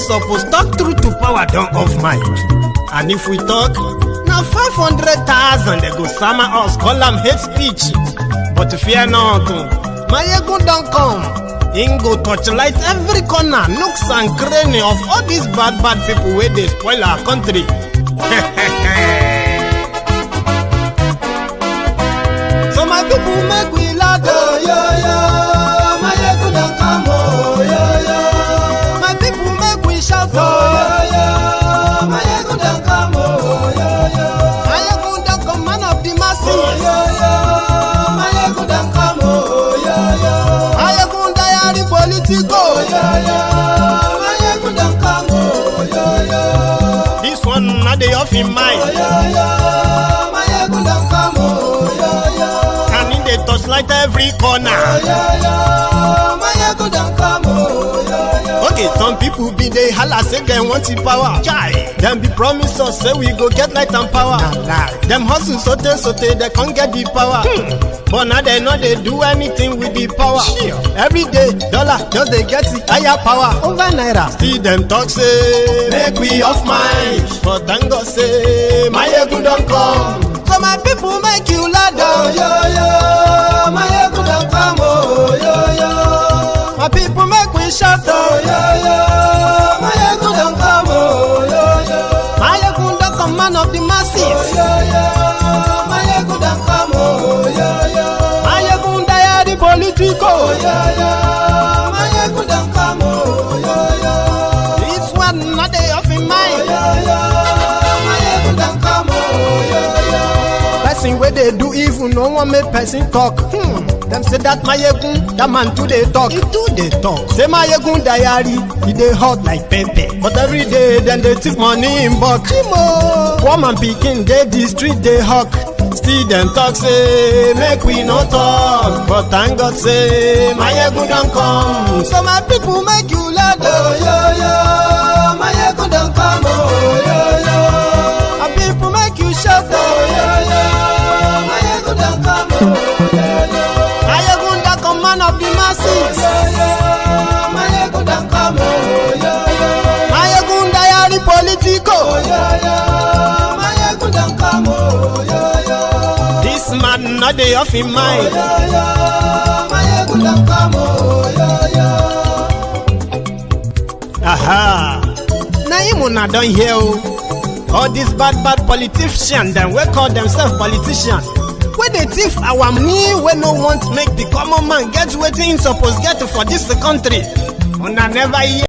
suppose talk true to power don off mic. And if we talk, na 500,000 they go sama us, call am hate speech. But fear not, Maiyegun don come. Him go touchlight every corner, nooks and cranny of all these bad people where they spoil our country. So my people make we loud, oh, yo, yo. Maiyegun don come, oh, yo, yo. My people make we shout, oh, yo, yo. Maiyegun don come, oh, yo, yo. Maiyegun don come, man of the masses, oh, yo, yo. Maiyegun don come, oh, yo, yo. Maiyegun diary politico, oh, yo, yo. Maiyegun don come, oh, yo, yo. This one not the off in mind, oh, yo, yo. Maiyegun don come, oh, yo, yo. And in the touchlight every corner, oh, yo, yo. Maiyegun don come, oh, yo, yo. Okay, some people be they holla say they want the power. Chai, them be promise us say we go get light and power. Nah. Them hustle sote they can't get the power. But now they know they do anything with the power. Every day, dollar just they get the higher power over naira. See them talk say make we off mind, but thank God say Maiyegun don come. So my people make you loud, oh, yo, yo. Maiyegun don come, oh, yo, yo. My people make we shout, oh, yo, yo. Maiyegun don come, oh, yo, yo. Maiyegun don come, man of the masses, oh, yo, yo. Maiyegun don come, oh, yo, yo. Maiyegun diary politico, oh, yo, yo. Maiyegun don come, oh, yo, yo. This one not the off in mind, oh, yo, yo. Maiyegun don come, oh, yo, yo. Person where they do evil, no one make person talk. Them say that Maiyegun, that man too they talk. He too they talk. Say Maiyegun diary, he dey hot like pepper. But every day, then they take money in bulk. Woman pikin, they the street they hawk. Still them talk say, make we no talk. But thank God say, Maiyegun don come. So my people make you loud, oh, yo, yo. Maiyegun don come, oh, yo, yo. My people make you shout, oh, yo, yo. Maiyegun don come, oh, yo, yo. Maiyegun don come, man of the masses, oh, yo, yo. Maiyegun don come, oh, yo, yo. Maiyegun diary politico, oh, yo, yo. Maiyegun don come, oh, yo, yo. This man not the off in mind, oh, yo, yo. Maiyegun don come, oh, yo, yo. Aha. Now him una don hear, all these bad politicians, them we call themselves politicians. When they thief our money, we no want make the common man get wetin he suppose get for this country. Una never hear.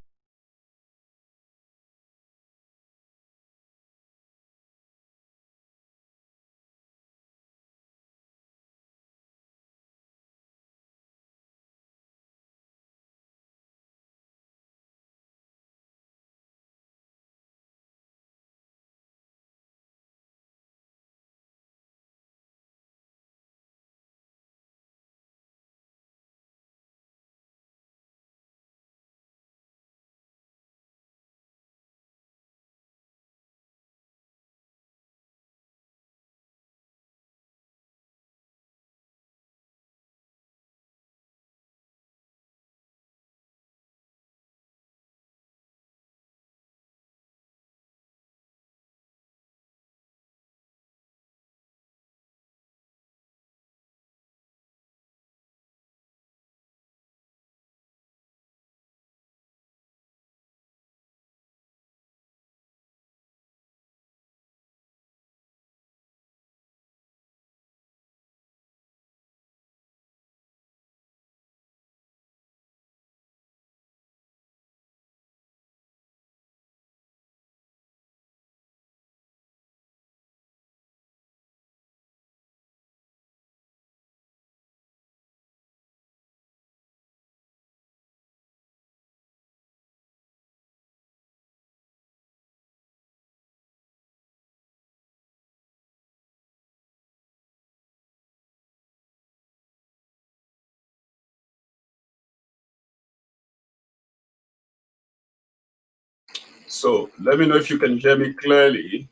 So let me know if you can hear me clearly.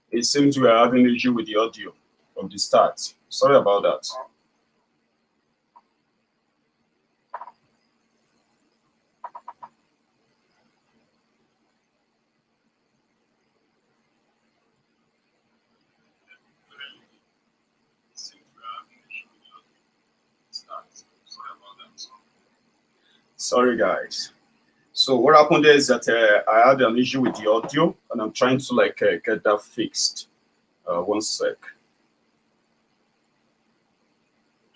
It seems we are having an issue with the audio from the start. Sorry about that. Sorry, guys. So what happened there is that I had an issue with the audio, and I'm trying to like get that fixed. One sec.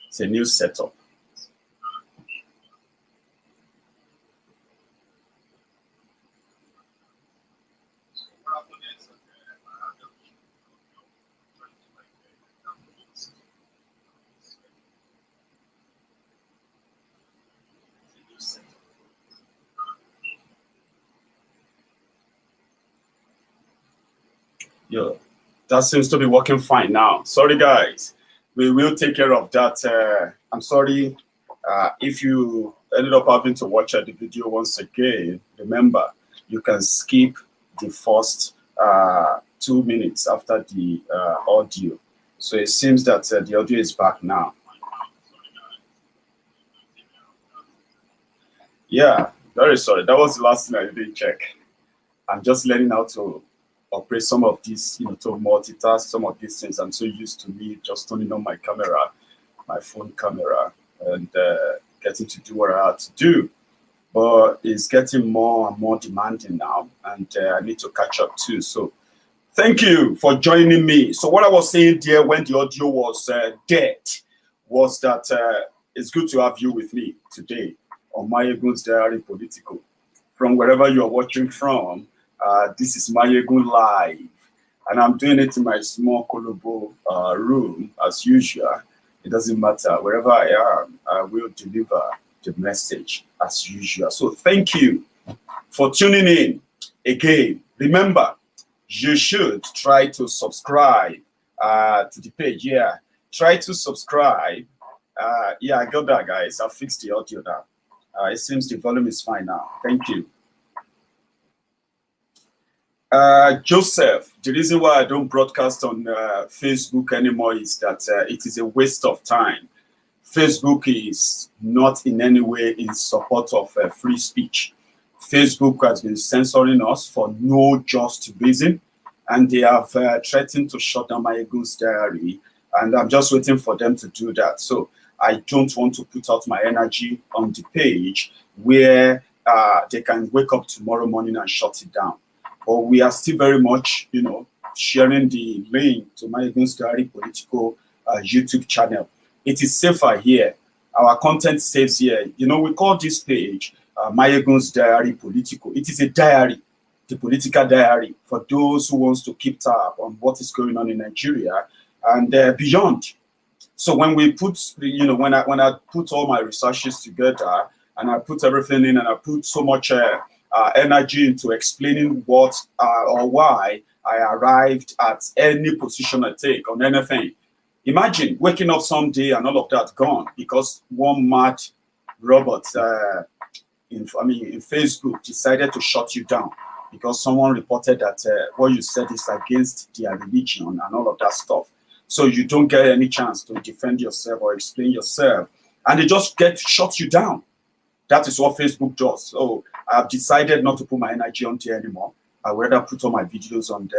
It's a new setup. Yeah, that seems to be working fine now. Sorry, guys. We will take care of that. I'm sorry if you ended up having to watch the video once again. Remember, you can skip the first 2 minutes after the audio. So it seems that the audio is back now. Yeah, very sorry. That was the last thing I didn't check. I'm just learning how to operate some of these, to multitask some of these things. I'm so used to me just turning on my camera, my phone camera, and getting to do what I had to do. But it's getting more and more demanding now, and I need to catch up too. So thank you for joining me. So what I was saying there when the audio was dead was that it's good to have you with me today on Maiyegun's Diary Political. From wherever you're watching from, this is Maiyegun Live, and I'm doing it in my small Kolobo room as usual. It doesn't matter. Wherever I am, I will deliver the message as usual. So thank you for tuning in again. Remember, you should try to subscribe to the page. Yeah, try to subscribe. Yeah, I got that, guys. I'll fix the audio now. It seems the volume is fine now. Thank you. Joseph, the reason why I don't broadcast on Facebook anymore is that it is a waste of time. Facebook is not in any way in support of free speech. Facebook has been censoring us for no just reason, and they have threatened to shut down Maiyegun's Diary, and I'm just waiting for them to do that. So I don't want to put out my energy on the page where they can wake up tomorrow morning and shut it down. But we are still very much, sharing the link to Maiyegun's Diary Political YouTube channel. It is safer here. Our content stays here. We call this page Maiyegun's Diary Political. It is a diary, the political diary, for those who wants to keep tab on what is going on in Nigeria and beyond. So when we put, when I put all my researches together and I put everything in and I put so much energy into explaining what or why I arrived at any position I take on anything. Imagine waking up someday and all of that gone because one mad robot in Facebook decided to shut you down because someone reported that what you said is against their religion and all of that stuff. So you don't get any chance to defend yourself or explain yourself, and they just shut you down. That is what Facebook does. So I've decided not to put my energy on there anymore. I would rather put all my videos on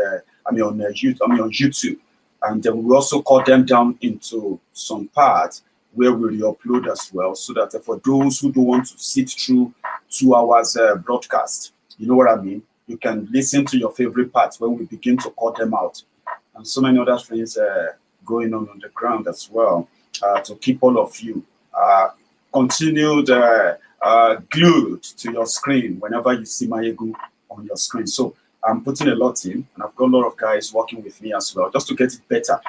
on YouTube. And then we also cut them down into some parts where we re-upload as well, so that for those who don't want to sit through 2 hours broadcast, you know what I mean? You can listen to your favorite parts when we begin to cut them out. And so many other things going on the ground as well to keep all of you continued glued to your screen whenever you see Maiyegun on your screen. So I'm putting a lot in, and I've got a lot of guys working with me as well, just to get it better,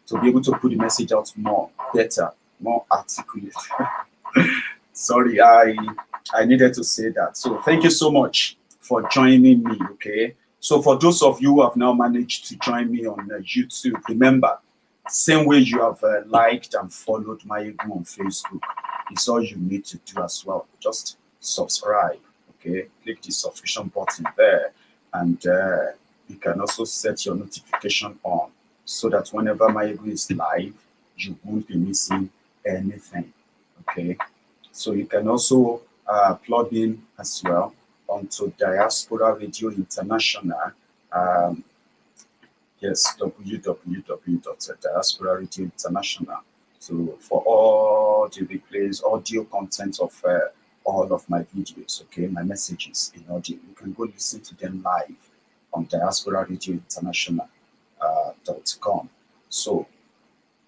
to be able to put the message out more better, more articulate. Sorry, I needed to say that. So thank you so much for joining me, okay? So for those of you who have now managed to join me on YouTube, remember, same way you have liked and followed Maiyegun on Facebook, it's all you need to do as well. Just subscribe, okay? Click the subscription button there, and you can also set your notification on so that whenever Maiyegun is live, you won't be missing anything, okay? So you can also plug in as well onto Diaspora Radio International. Yes, www.diaspora Radio International. So for all the replays, audio content of all of my videos, okay, my messages in audio. You can go listen to them live on Diaspora Radio International.com. So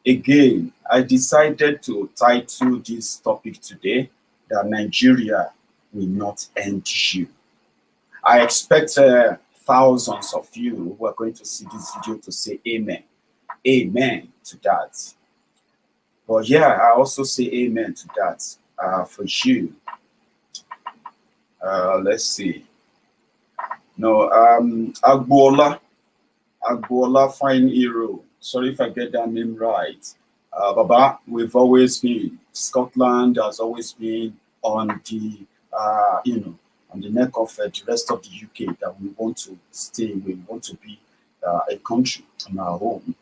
again, I decided to title this topic today that Nigeria will not end you. I expect thousands of you who are going to see this video to say amen. Amen to that. But yeah, I also say amen to that for you. Let's see. No, Agbola Fine Hero. Sorry if I get that name right. Baba, we've always been, Scotland has always been on the, on the neck of the rest of the UK that we want to stay, we want to be a country on our own.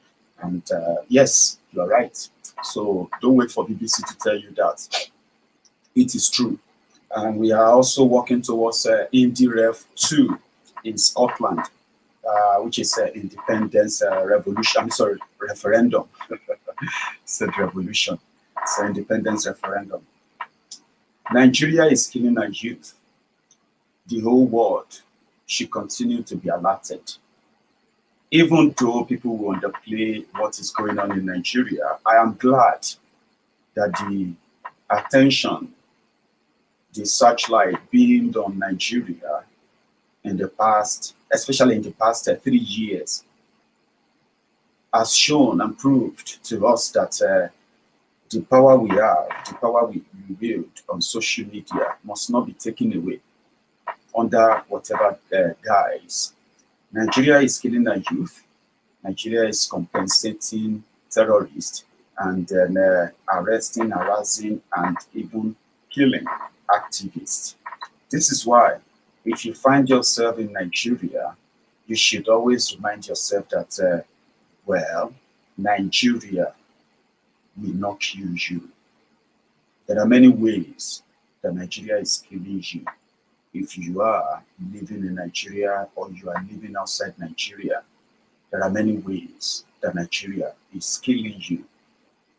And yes, you're right. So don't wait for BBC to tell you that. It is true. And we are also working towards Indie Rev 2 in Scotland, which is an independence referendum. Said revolution. It's an independence referendum. Nigeria is killing our youth. The whole world should continue to be alerted. Even though people will underplay what is going on in Nigeria, I am glad that the attention, the searchlight beamed on Nigeria in the past, especially in the past 3 years, has shown and proved to us that the power we have, the power we wield on social media must not be taken away under whatever guise. Nigeria is killing our youth. Nigeria is compensating terrorists and then arresting, harassing, and even killing activists. This is why, if you find yourself in Nigeria, you should always remind yourself that, well, Nigeria will not kill you. There are many ways that Nigeria is killing you. If you are living in Nigeria or you are living outside Nigeria, there are many ways that Nigeria is killing you,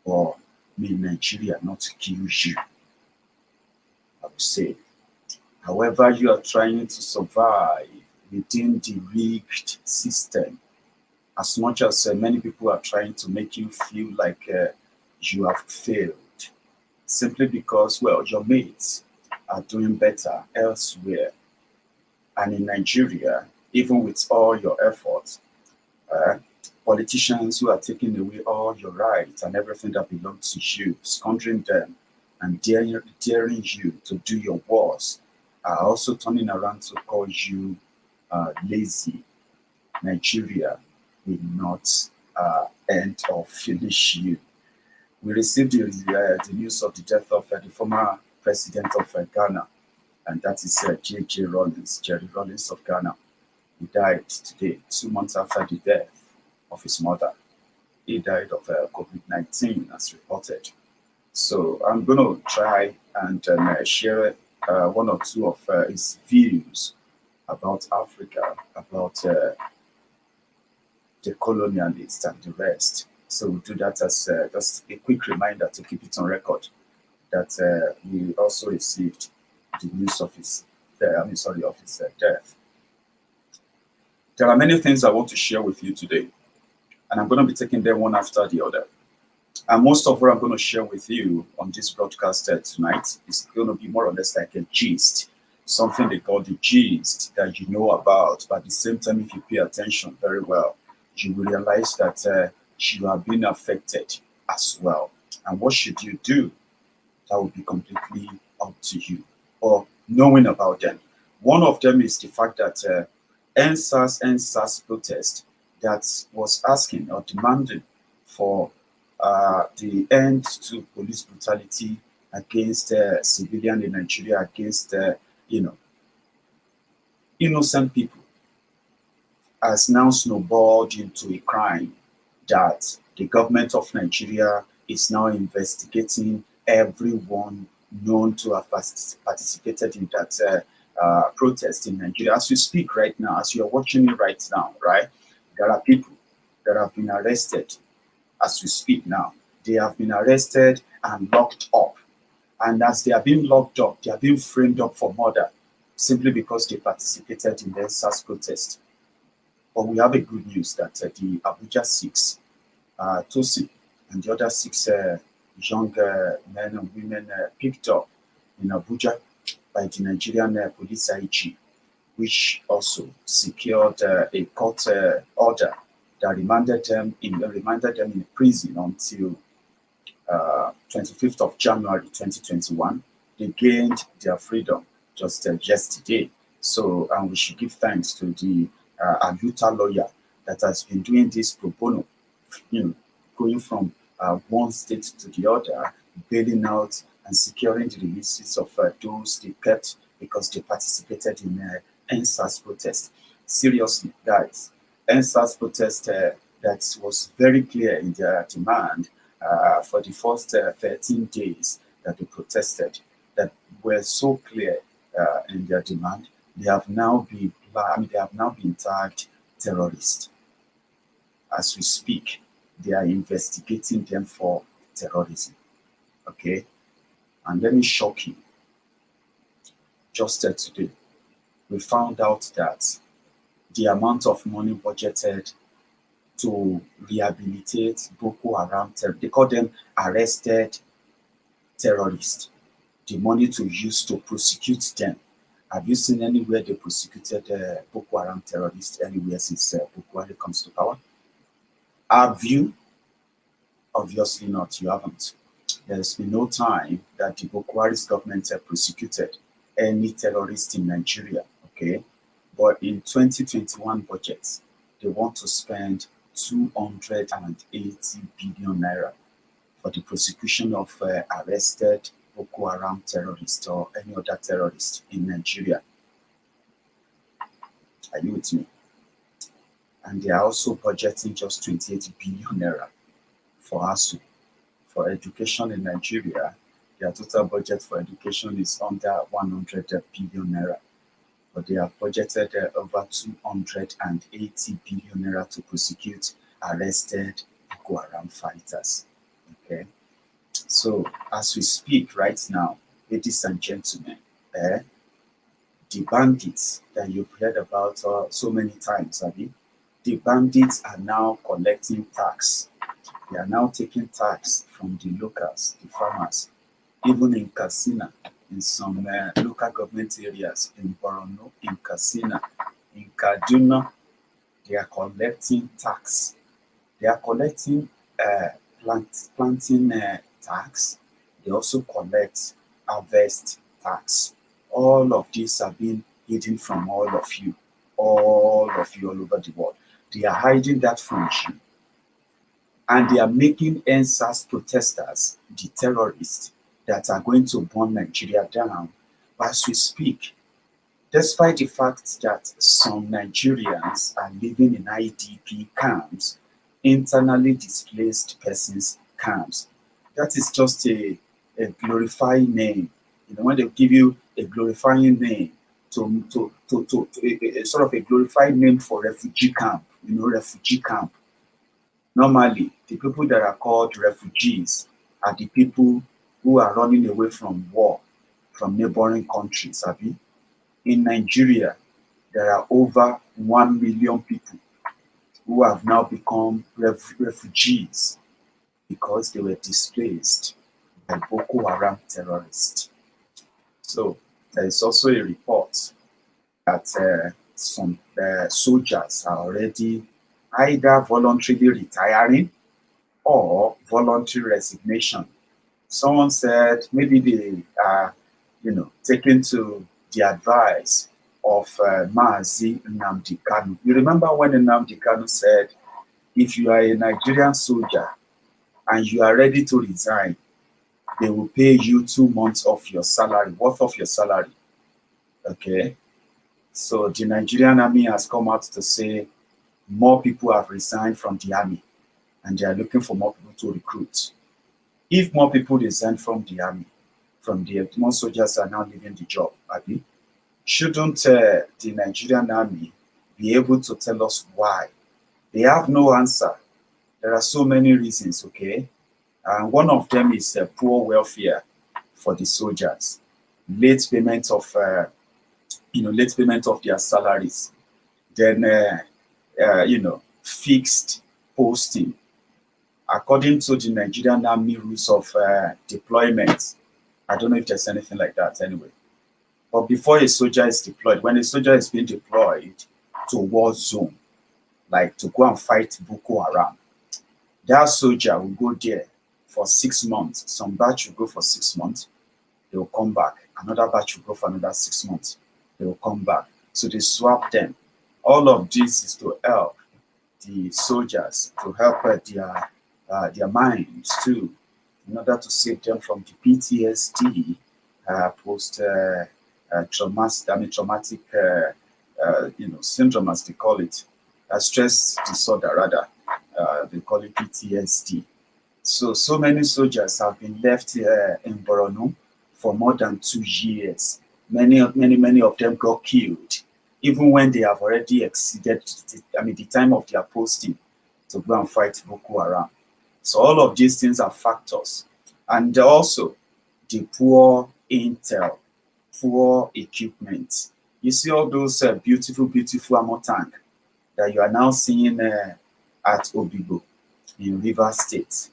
or may Nigeria not kill you, I would say. However, you are trying to survive within the rigged system, as much as many people are trying to make you feel like you have failed, simply because, well, your mates are doing better elsewhere. And in Nigeria, even with all your efforts, politicians who are taking away all your rights and everything that belongs to you, squandering them and daring you to do your worst, are also turning around to call you lazy. Nigeria will not end or finish you. We received the news of the death of the former president of Ghana, and that is Jerry Rawlings of Ghana. He died today, 2 months after the death of his mother. He died of COVID-19, as reported. So I'm going to try and share one or two of his views about Africa, about the colonialists and the rest. So we'll do that as just a quick reminder to keep it on record that we also received the news of his death. There are many things I want to share with you today, and I'm going to be taking them one after the other. And most of what I'm going to share with you on this broadcast tonight is going to be more or less like a gist, something they call the gist that you know about. But at the same time, if you pay attention very well, you will realize that you are being affected as well. And what should you do? That will be completely up to you, or knowing about them. One of them is the fact that NSAS protest that was asking or demanding for the end to police brutality against civilians in Nigeria, against innocent people, has now snowballed into a crime that the government of Nigeria is now investigating everyone known to have participated in that protest in Nigeria. As we speak right now, as you are watching it right now, right, there are people that have been arrested as we speak now. They have been arrested and locked up. And as they are being locked up, they are being framed up for murder simply because they participated in the SARS protest. But we have a good news that the Abuja 6, Tosi, and the other 6 young men and women picked up in Abuja by the Nigerian police IG, which also secured a court order that remanded them in prison until 25th of January 2021. They gained their freedom just yesterday. So, and we should give thanks to the Aluta lawyer that has been doing this pro bono, going from one state to the other, bailing out and securing the releases of those they kept because they participated in NSAS protest. Seriously, guys, NSAS protest that was very clear in their demand for the first 13 days that they protested, that were so clear in their demand. They have now been tagged terrorists. As we speak, they are investigating them for terrorism. Okay, and let me shock you. Just today, we found out that the amount of money budgeted to rehabilitate Boko Haram, they call them arrested terrorists, the money to use to prosecute them. Have you seen anywhere they prosecuted Boko Haram terrorists anywhere since Boko Haram comes to power? Have you? Obviously not, you haven't. There's been no time that the Boko Haram government prosecuted any terrorist in Nigeria, okay? But in 2021 budget, they want to spend 280 billion naira for the prosecution of arrested Boko Haram terrorists or any other terrorist in Nigeria. Are you with me? And they are also budgeting just 28 billion naira for ASU. For education in Nigeria, their total budget for education is under 100 billion naira. But they have budgeted over 280 billion naira to prosecute arrested Boko Haram fighters. Okay, so as we speak right now, ladies and gentlemen, the bandits that you've heard about so many times, the bandits are now collecting tax. They are now taking tax from the locals, the farmers, even in Katsina, in some local government areas, in Borno, in Katsina, in Kaduna, they are collecting tax. They are collecting planting tax. They also collect harvest tax. All of these are being hidden from all of you all over the world. They are hiding that from you. And they are making NSAS protesters the terrorists that are going to burn Nigeria down as we speak. Despite the fact that some Nigerians are living in IDP camps, internally displaced persons camps. That is just a glorifying name. When they give you a glorifying name to a sort of a glorifying name for refugee camp, refugee camp. Normally, the people that are called refugees are the people who are running away from war, from neighboring countries. In Nigeria, there are over 1 million people who have now become refugees because they were displaced by Boko Haram terrorists. So there is also a report that some soldiers are already either voluntarily retiring or voluntary resignation. Someone said maybe they are, taking to the advice of Mazi Nnamdi Kanu. You remember when Nnamdi Kanu said, if you are a Nigerian soldier and you are ready to resign, they will pay you 2 months of your salary, worth of your salary. Okay? So the Nigerian Army has come out to say more people have resigned from the army and they are looking for more people to recruit. If more people resign from the army, more soldiers are now leaving the job, shouldn't the Nigerian Army be able to tell us why? They have no answer. There are so many reasons, okay? And one of them is poor welfare for the soldiers, late payment of late payment of their salaries, then fixed posting according to the Nigerian Army rules of deployment. I don't know if there's anything like that anyway. But before a soldier is deployed, when a soldier is being deployed to a war zone, like to go and fight Boko Haram, that soldier will go there for 6 months. Some batch will go for 6 months. They will come back. Another batch will go for another 6 months. They will come back. So they swap them. All of this is to help the soldiers, to help their minds too, in order to save them from the PTSD, traumatic syndrome, as they call it, stress disorder rather. They call it PTSD. So many soldiers have been left in Borno for more than 2 years. Many of them got killed, even when they have already exceeded the time of their posting to go and fight Boko Haram. So all of these things are factors. And also the poor intel, poor equipment. You see all those beautiful armor tank that you are now seeing at Obibo in Rivers State.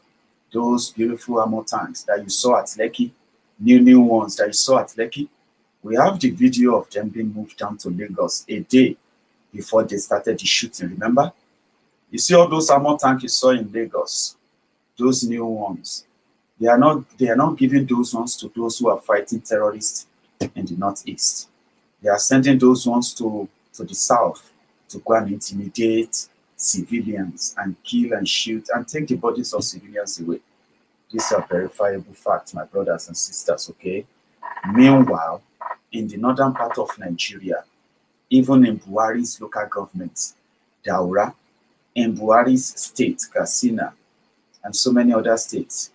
Those beautiful armor tanks that you saw at Lekki, new ones that you saw at Lekki. We have the video of them being moved down to Lagos a day before they started the shooting, remember? You see all those armor tanks you saw in Lagos, those new ones. They are not giving those ones to those who are fighting terrorists in the northeast. They are sending those ones to the south to go and intimidate civilians and kill and shoot and take the bodies of civilians away. These are verifiable facts, my brothers and sisters, okay? Meanwhile, in the northern part of Nigeria, even in Buhari's local government, Daura, in Buhari's state, Katsina, and so many other states,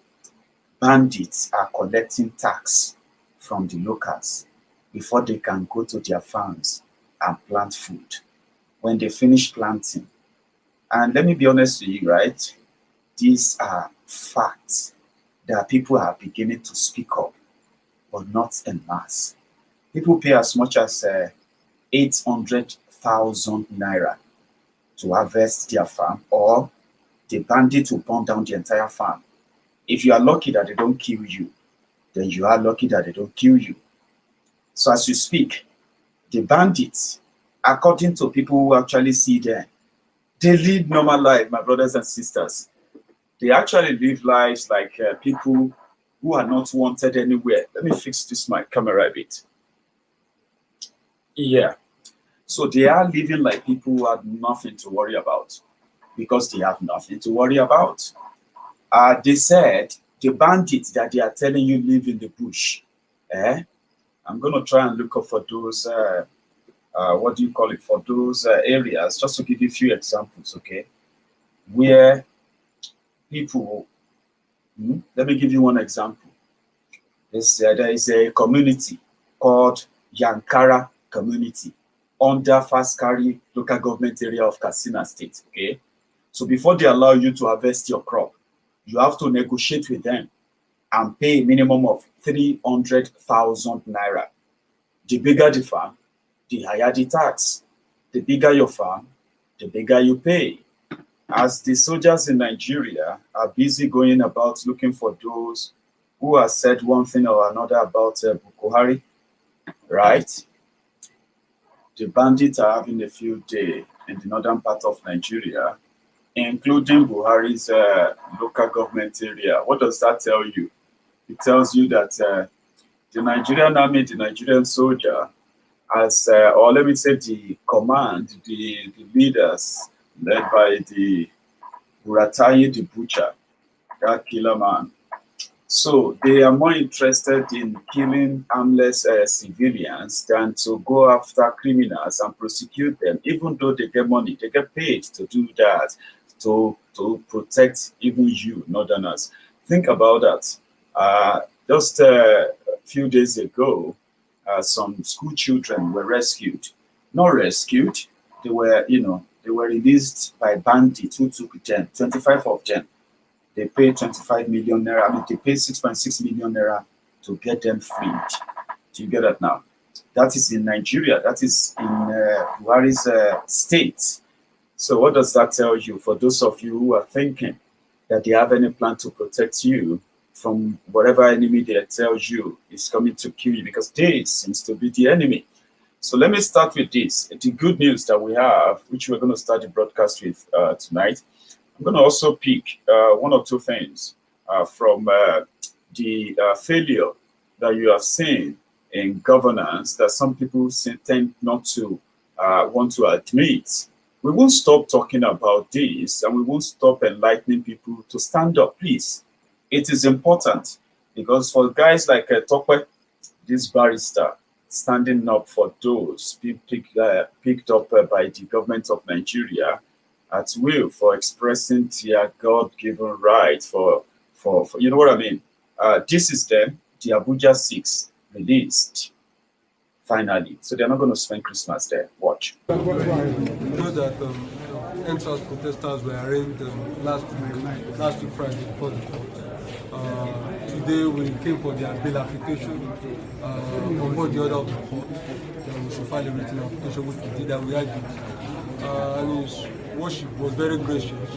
bandits are collecting tax from the locals before they can go to their farms and plant food. When they finish planting, and let me be honest with you, right? These are facts that people are beginning to speak up, but not en masse. People pay as much as 800,000 naira to harvest their farm, or the bandit will burn down the entire farm. If you are lucky that they don't kill you, then you are lucky that they don't kill you. So as you speak, the bandits, according to people who actually see them, they live normal life, my brothers and sisters. They actually live lives like people who are not wanted anywhere. Let me fix this my camera a bit. Yeah. So they are living like people who have nothing to worry about, because they have nothing to worry about. They said the bandits that they are telling you live in the bush. I'm going to try and look up for those, what do you call it, for those areas, just to give you a few examples, okay, where people, let me give you one example. There is a community called Yankara community under Faskari local government area of Katsina State, okay? So before they allow you to harvest your crop, you have to negotiate with them and pay a minimum of 300,000 naira. The bigger the farm, the higher the tax. The bigger your farm, the bigger you pay. As the soldiers in Nigeria are busy going about looking for those who have said one thing or another about Boko Haram, right? The bandits are having a field day in the northern part of Nigeria, including Buhari's local government area. What does that tell you? It tells you that the Nigerian Army, the Nigerian soldier, as or let me say the command, the leaders led by the Buratai the butcher, that killer man. So they are more interested in killing harmless civilians than to go after criminals and prosecute them, even though they get money. They get paid to do that, to protect even you, northerners. Think about that. Just a few days ago, some school children were rescued. Not rescued, they were, they were released by bandits who took them, 25 of them. They paid 25 million naira. I mean, they paid 6.6 million naira to to get them freed. Do you get that now? That is in Nigeria. That is in Buhari's state. So what does that tell you? For those of you who are thinking that they have any plan to protect you from whatever enemy they tell you is coming to kill you, because this seems to be the enemy. So let me start with this. The good news that we have, which we're going to start the broadcast with tonight. I'm going to also pick one or two things from the failure that you have seen in governance that some people tend not to want to admit. We won't stop talking about this, and we won't stop enlightening people to stand up, please. It is important, because for guys like Tope, this barrister, standing up for those being picked up by the government of Nigeria at will for expressing their God-given right for you know what I mean? This is them, the Abuja 6 released finally. So they're not going to spend Christmas there. Watch. You know that NSAS protesters were arraigned last week Friday before the court. Today we came for their bail application on board the order of the court. We should file a written application, which we did, and we argued. And his worship was very gracious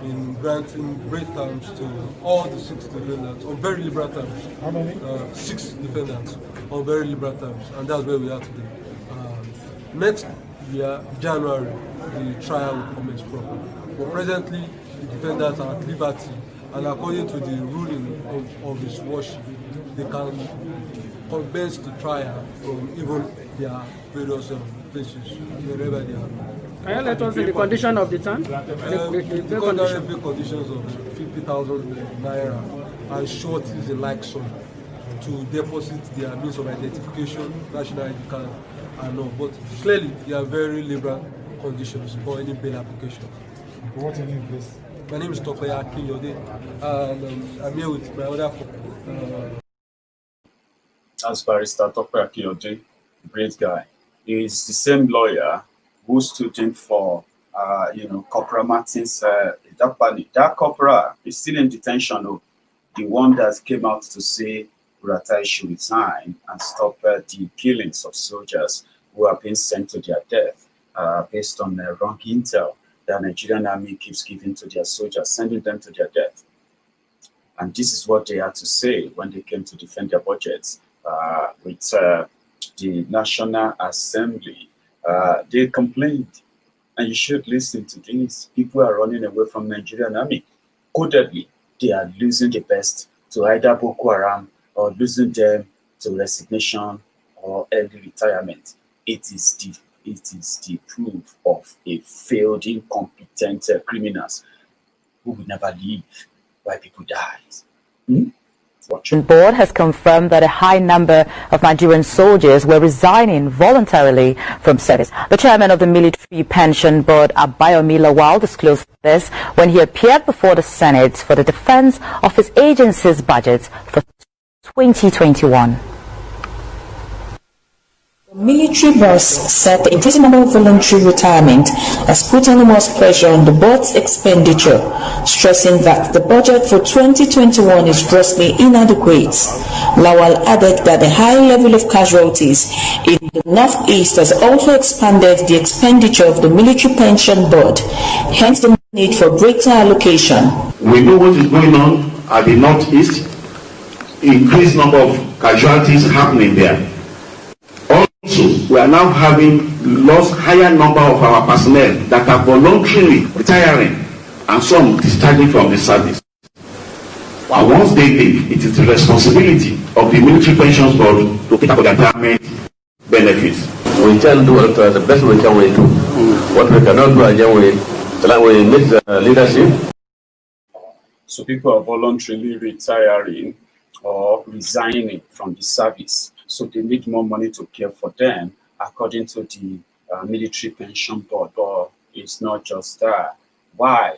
in granting great terms to all the 6 defendants on very liberal terms. How many? 6 defendants on very liberal terms, and that's where we are today. Next year, January, the trial will commence properly. But presently, the defendants are at liberty, and according to the ruling of his worship, they can commence the trial from even their various places, wherever they are. Can you let us see the condition of the town? The conditions of 50,000 naira and shorties the like sum to deposit their means of identification, national ID card, and all. But clearly, they are very liberal conditions for any bail application. What's your name, please? My name is Tokoya Akinyode, and I'm here with my other. As barrister Tokoya Akinyode, great guy. He is the same lawyer who stood in for, Corporal Martin's that corporal is still in detention. The one that came out to say Rawling should resign and stop the killings of soldiers who are being sent to their death based on wrong intel that Nigerian Army keeps giving to their soldiers, sending them to their death. And this is what they had to say when they came to defend their budgets with the National Assembly. They complained, and you should listen to this. People are running away from Nigerian Army. Codedly, they are losing the best to either Boko Haram or losing them to resignation or early retirement. It is the proof of a failed, incompetent criminals who will never leave while people die. The board has confirmed that a high number of Nigerian soldiers were resigning voluntarily from service. The chairman of the Military Pension Board, Abayomi Lawal, disclosed this when he appeared before the Senate for the defense of his agency's budget for 2021. The military boss said the treasonable voluntary retirement has put enormous pressure on the board's expenditure, stressing that the budget for 2021 is grossly inadequate. Lawal added that the high level of casualties in the Northeast has also expanded the expenditure of the military pension board, hence the need for greater allocation. We know what is going on at the Northeast, increased number of casualties happening there. Also, we are now having lost higher number of our personnel that are voluntarily retiring and some discharging from the service. And once they leave, it is the responsibility of the military pensions board to cater for their retirement benefits. We tell the best we can we do. What we cannot do again, we meet the leadership. So people are voluntarily retiring or resigning from the service. So they need more money to care for them, according to the military pension board. But it's not just that. Why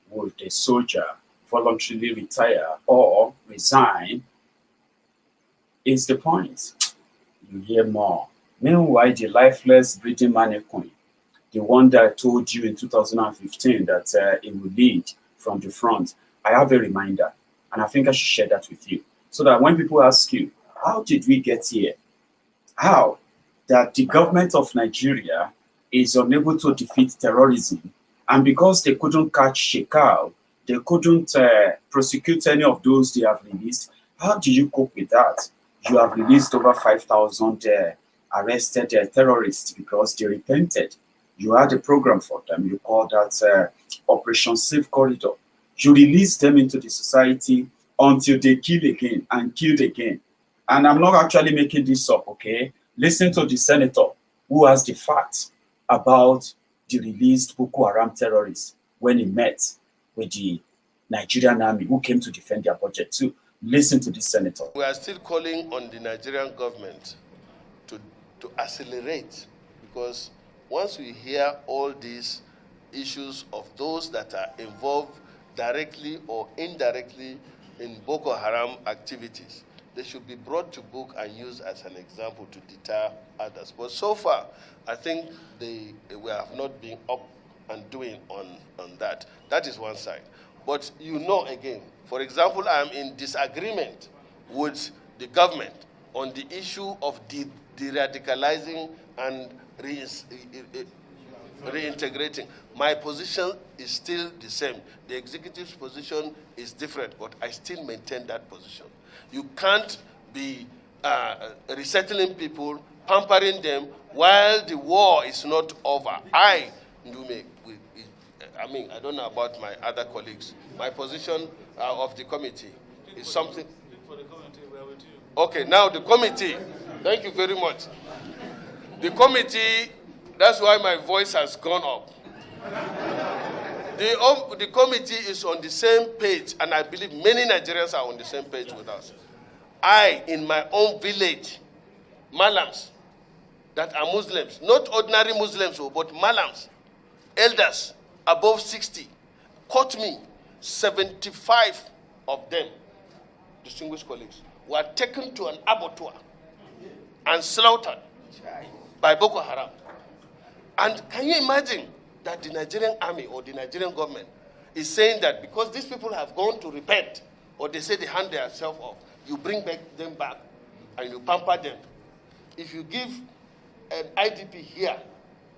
would a soldier voluntarily retire or resign? Is the point. You hear more. Meanwhile, the lifeless breathing mannequin, the one that I told you in 2015 that it will lead from the front, I have a reminder, and I think I should share that with you, so that when people ask you, how did we get here? How? That the government of Nigeria is unable to defeat terrorism, and because they couldn't catch Shekau, they couldn't prosecute any of those they have released. How do you cope with that? You have released over 5,000 arrested terrorists because they repented. You had a program for them. You called that Operation Safe Corridor. You release them into the society until they kill again and killed again. And I'm not actually making this up, okay? Listen to the senator who has the facts about the released Boko Haram terrorists when he met with the Nigerian Army who came to defend their budget too. Listen to this senator. We are still calling on the Nigerian government to accelerate, because once we hear all these issues of those that are involved directly or indirectly in Boko Haram activities, they should be brought to book and used as an example to deter others. But so far, I think we have not been up and doing on that. That is one side. But you know, again, for example, I am in disagreement with the government on the issue of de-radicalizing and reintegrating. My position is still the same. The executive's position is different, but I still maintain that position. You can't be resettling people, pampering them while the war is not over. I don't know about my other colleagues. My position of the committee is something. For the committee, we are with you. Okay, now the committee. Thank you very much. The committee, that's why my voice has gone up. The committee is on the same page, and I believe many Nigerians are on the same page with us. I, in my own village, Malams that are Muslims, not ordinary Muslims, but Malams, elders above 60, caught me. 75 of them, distinguished colleagues, were taken to an abattoir and slaughtered by Boko Haram. And can you imagine that the Nigerian Army or the Nigerian government is saying that because these people have gone to repent, or they say they hand themselves off, you bring them back and you pamper them. If you give an IDP here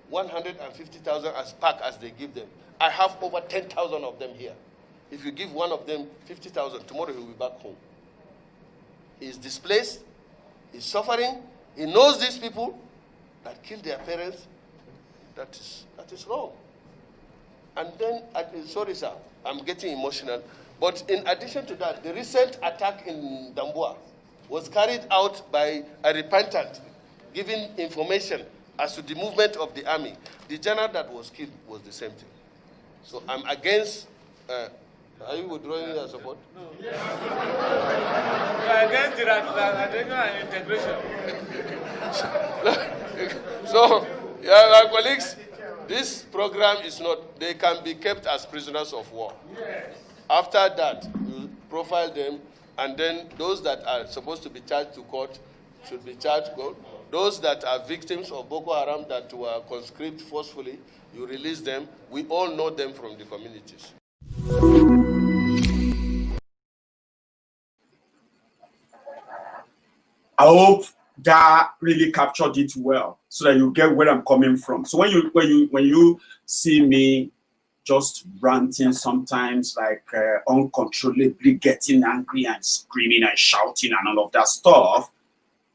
150,000 as pack as they give them, I have over 10,000 of them here. If you give one of them 50,000, tomorrow he will be back home. He's displaced, he's suffering, he knows these people that killed their parents. That is wrong. And then, sorry sir, I'm getting emotional, but in addition to that, the recent attack in Damboa was carried out by a repentant, giving information as to the movement of the army. The general that was killed was the same thing. So I'm against. Are you withdrawing your support? No. We are against the radicalization and integration. So, yeah, my colleagues, this program is not, they can be kept as prisoners of war. Yes. After that, you profile them, and then those that are supposed to be charged to court should be charged. Those that are victims of Boko Haram that were conscripted forcefully, you release them. We all know them from the communities. I hope that really captured it well, so that you get where I'm coming from. So when you see me just ranting sometimes, like uncontrollably getting angry and screaming and shouting and all of that stuff,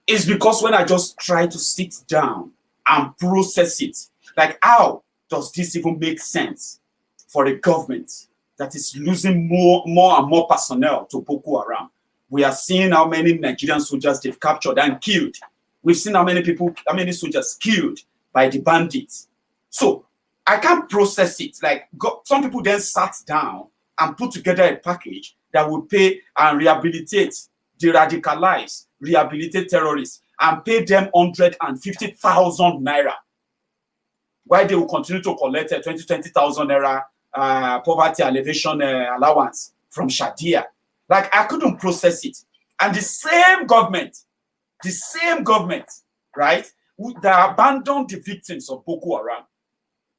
it's because when I just try to sit down and process it, like how does this even make sense for a government that is losing more and more personnel to Boko Haram? We are seeing how many Nigerian soldiers they've captured and killed. We've seen how many soldiers killed by the bandits. So I can't process it. Like some people then sat down and put together a package that would pay and rehabilitate, de-radicalize, rehabilitate terrorists and pay them 150,000 naira. Why they will continue to collect 20,000 naira poverty alleviation allowance from Shadia. Like, I couldn't process it. And the same government, right, that abandoned the victims of Boko Haram,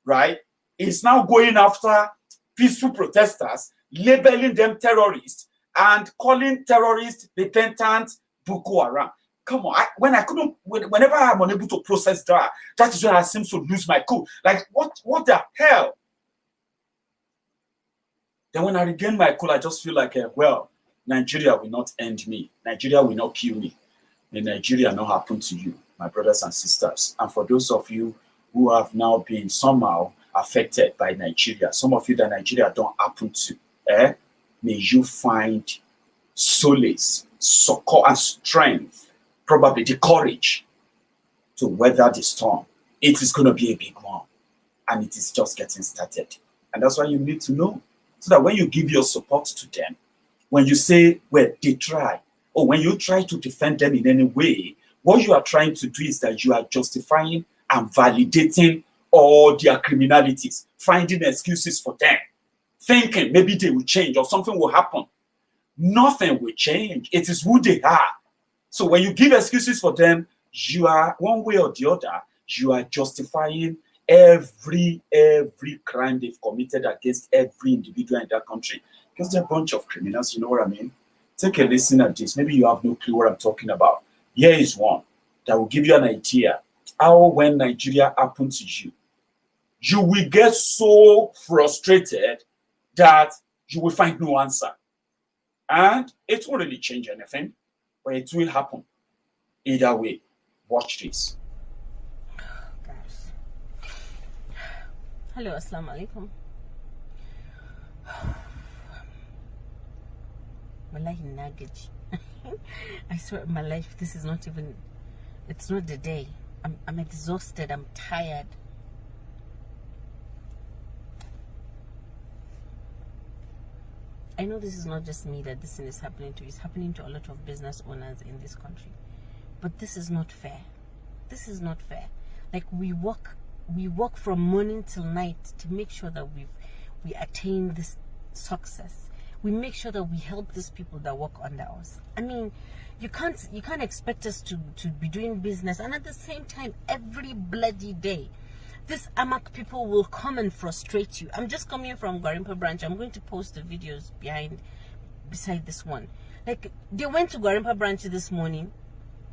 right, is now going after peaceful protesters, labeling them terrorists, and calling terrorists repentant Boko Haram. Come on, whenever I'm unable to process that is when I seem to lose my cool. Like, what the hell? Then when I regain my cool, I just feel like, well, Nigeria will not end me. Nigeria will not kill me. And Nigeria not happen to you, my brothers and sisters. And for those of you who have now been somehow affected by Nigeria, some of you that Nigeria don't happen to, may you find solace, succor, and strength, probably the courage to weather the storm. It is going to be a big one, and it is just getting started. And that's why you need to know, so that when you give your support to them, when you say, well, they try, or when you try to defend them in any way, what you are trying to do is that you are justifying and validating all their criminalities, finding excuses for them, thinking maybe they will change or something will happen. Nothing will change. It is who they are. So when you give excuses for them, you are, one way or the other, you are justifying every crime they've committed against every individual in that country. Because they're a bunch of criminals, you know what I mean? Take a listen at this. Maybe you have no clue what I'm talking about. Here is one that will give you an idea how when Nigeria happens to you, you will get so frustrated that you will find no answer. And it won't really change anything, but it will happen. Either way, watch this. Hello, assalamu alaikum. Wallahi nagaji. I swear my life, this is not even, it's not the day. I'm exhausted, I'm tired. I know this is not just me that this thing is happening to. It's happening to a lot of business owners in this country. But this is not fair. This is not fair. Like, we work from morning till night to make sure that we attain this success. We make sure that we help these people that work under us. I mean, you can't expect us to be doing business, and at the same time, every bloody day, these Amak people will come and frustrate you. I'm just coming from Gwarimpa branch. I'm going to post the videos beside this one. Like, they went to Gwarimpa branch this morning.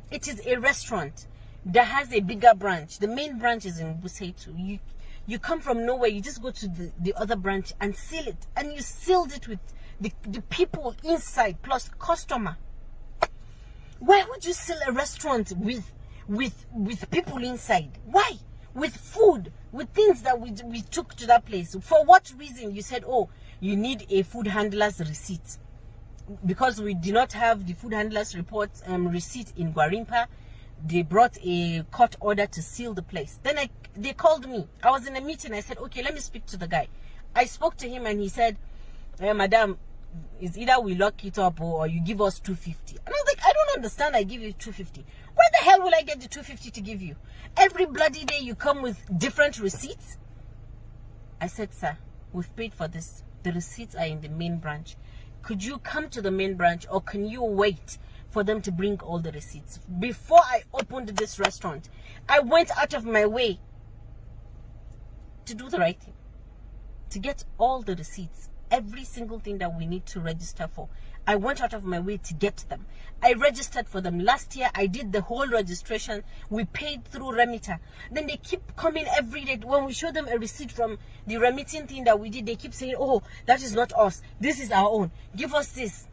It is a restaurant that has a bigger branch. The main branch is in Busaitu. You come from nowhere, you just go to the other branch and seal it. And you sealed it with the people inside plus customer. Why would you seal a restaurant with people inside? Why? With food, with things that we took to that place. For what reason? You said, oh, you need a food handler's receipt. Because we did not have the food handler's report receipt in Gwarimpa, they brought a court order to seal the place. Then they called me. I was in a meeting. I said, okay, let me speak to the guy. I spoke to him and he said, madam, it's either we lock it up or you give us 250. And I was like, I don't understand. I give you 250. Where the hell will I get the 250 to give you? Every bloody day you come with different receipts. I said, sir, we've paid for this. The receipts are in the main branch. Could you come to the main branch, or can you wait for them to bring all the receipts? Before I opened this restaurant, I went out of my way to do the right thing, to get all the receipts, every single thing that we need to register for. I went out of my way to get them. I registered for them. Last year, I did the whole registration. We paid through Remitter. Then they keep coming every day. When we show them a receipt from the remitting thing that we did, they keep saying, oh, that is not us. This is our own. Give us this.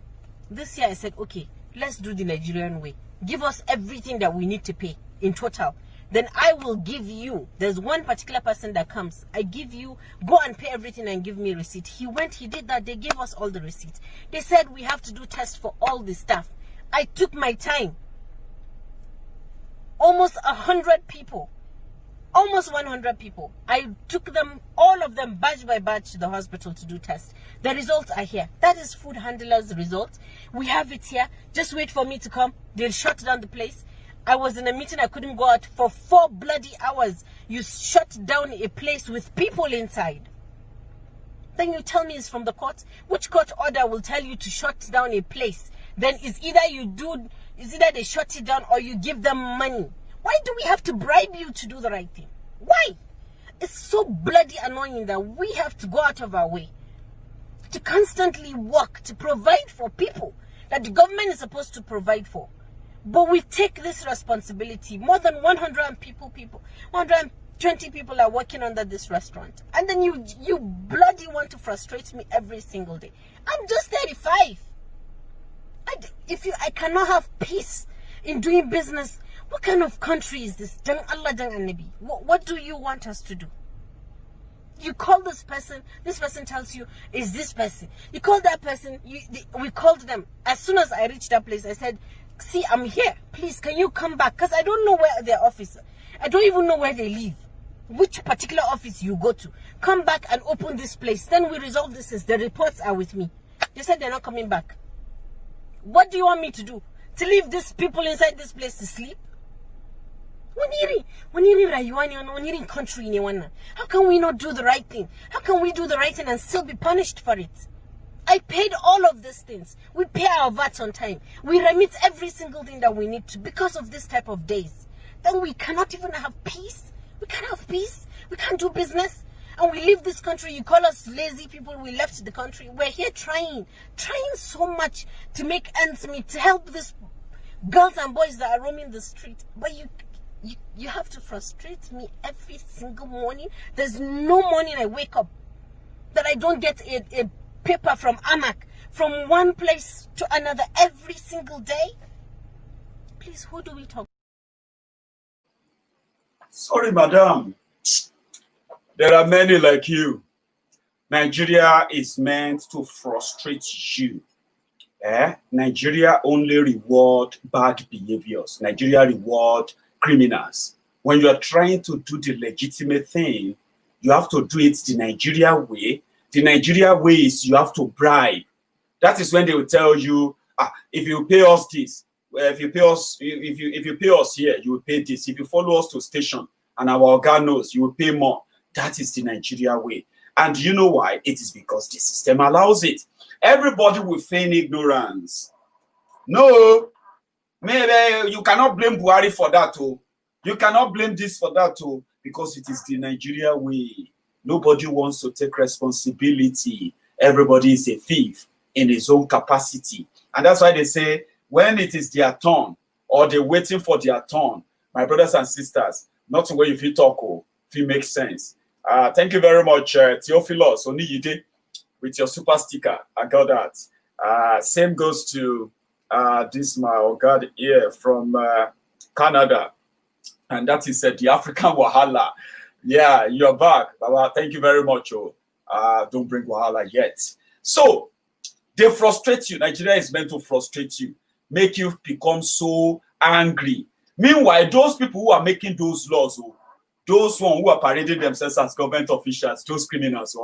This year, I said, okay, let's do the Nigerian way. Give us everything that we need to pay in total. Then I will give you, there's one particular person that comes, I give you, go and pay everything and give me a receipt. He went, he did that, they gave us all the receipts. They said we have to do tests for all the stuff. I took my time. Almost 100 people, almost 100 people. I took them, all of them, batch by batch to the hospital to do tests. The results are here. That is food handler's result. We have it here. Just wait for me to come. They'll shut down the place. I was in a meeting, I couldn't go out for 4 bloody hours. You shut down a place with people inside. Then you tell me it's from the court. Which court order will tell you to shut down a place? Then it's either they shut it down or you give them money. Why do we have to bribe you to do the right thing? Why? It's so bloody annoying that we have to go out of our way to constantly work to provide for people that the government is supposed to provide for. But we take this responsibility. More than 120 people are working under this restaurant. And then you bloody want to frustrate me every single day. I'm just 35. I cannot have peace in doing business, what kind of country is this? What do you want us to do? You call this person tells you, is this person. You call that person, we called them. As soon as I reached that place, I said, see, I'm here. Please, can you come back? Because I don't know where their office is. I don't even know where they live. Which particular office you go to. Come back and open this place. Then we resolve this. The reports are with me. They said they're not coming back. What do you want me to do? To leave these people inside this place to sleep? How can we not do the right thing? How can we do the right thing and still be punished for it? I paid all of these things. We pay our VAT on time. We remit every single thing that we need to because of this type of days. Then we cannot even have peace. We can't have peace. We can't do business. And we leave this country. You call us lazy people. We left the country. We're here trying so much to make ends meet, to help these girls and boys that are roaming the street. But you have to frustrate me every single morning. There's no morning I wake up that I don't get a paper from AMAC from one place to another every single day. Please, who do we talk to? Sorry, madam. There are many like you. Nigeria is meant to frustrate you. Nigeria only reward bad behaviors. Nigeria reward criminals. When you are trying to do the legitimate thing, you have to do it the Nigeria way. The Nigeria way is you have to bribe. That is when they will tell you, if you pay us this, if you pay us here, you will pay this. If you follow us to station and our organ knows, you will pay more. That is the Nigeria way. And you know why? It is because the system allows it. Everybody will feign ignorance. No, maybe you cannot blame Buhari for that too. You cannot blame this for that too, because it is the Nigeria way. Nobody wants to take responsibility. Everybody is a thief in his own capacity. And that's why they say, when it is their turn, or they're waiting for their turn, my brothers and sisters, not where if you talk, if it makes sense. Thank you very much, Theophilus Oniyide, with your super sticker. I got that. Same goes to this my God here from Canada, and that is the African Wahala. Yeah, you're back, Baba. Thank you very much. Don't bring Wahala yet. So they frustrate you. Nigeria is meant to frustrate you, make you become so angry. Meanwhile, those people who are making those laws, those one who are parading themselves as government officials, those criminals,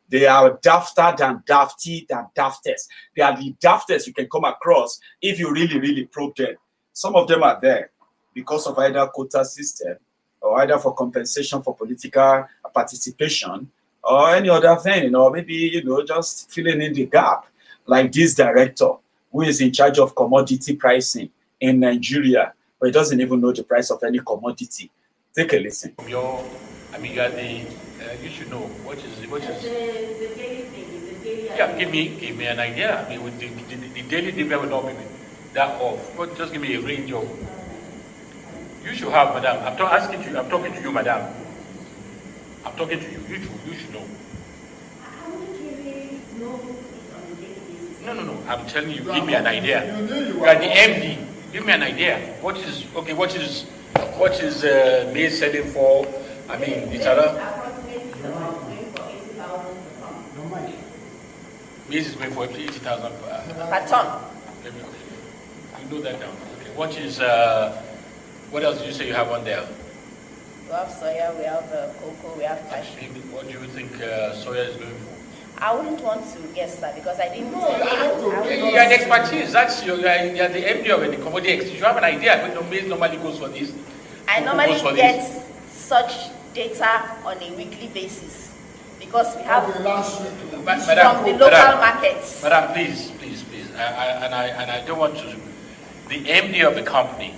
they are dafter than dafty than daftest. They are the daftest you can come across if you really probe them. Some of them are there because of either quota system or either for compensation for political participation or any other thing, or maybe, just filling in the gap, like this director who is in charge of commodity pricing in Nigeria, but he doesn't even know the price of any commodity. Take a listen. You are you should know what is. It's a daily thing. Yeah, give me an idea. I mean, with the daily thing will not be that off. But just give me a range of. You should have, madam. I'm talking to you, madam. I'm talking to you. You should know. How would you really know on a daily basis? No. I'm telling you. Give me an idea. You are the MD. Give me an idea. What is maize selling for? I mean, it's maize is going for 80,000 per ton. You know that down. Okay. What else did you say you have on there? We have soya, we have cocoa, we have cashew. What do you think soya is going for? I wouldn't want to guess that because I didn't. You are the expertise. You are the MD of the commodity exchange. You have an idea. But maize normally goes for this. I normally get such data on a weekly basis because we have from the local markets. Madam, please. I don't want to. The MD of the company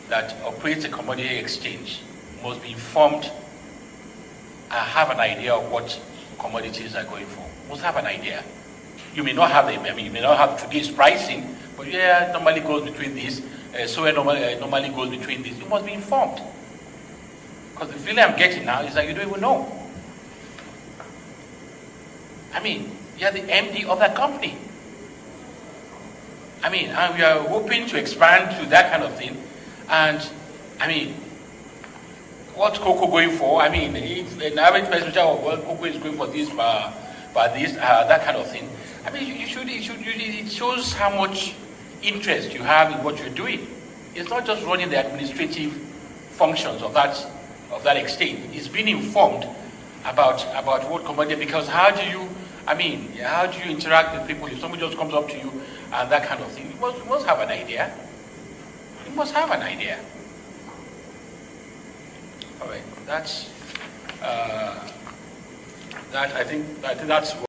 that operates a commodity exchange must be informed and have an idea of what commodities are going for. Must have an idea. You may not have you may not have today's pricing, but yeah, normally goes between this. Normally goes between this. You must be informed. Because the feeling I'm getting now is that you don't even know. I mean, you're the MD of that company. I mean, and we are hoping to expand to that kind of thing. And, I mean, what's Cocoa going for? I mean, if an average person, well, Cocoa is going for this, that kind of thing. I mean, it shows how much interest you have in what you're doing. It's not just running the administrative functions of that exchange. It's being informed about what commodity, because how do you interact with people if somebody just comes up to you and that kind of thing? You must have an idea. You must have an idea. All right, that's I think that's what.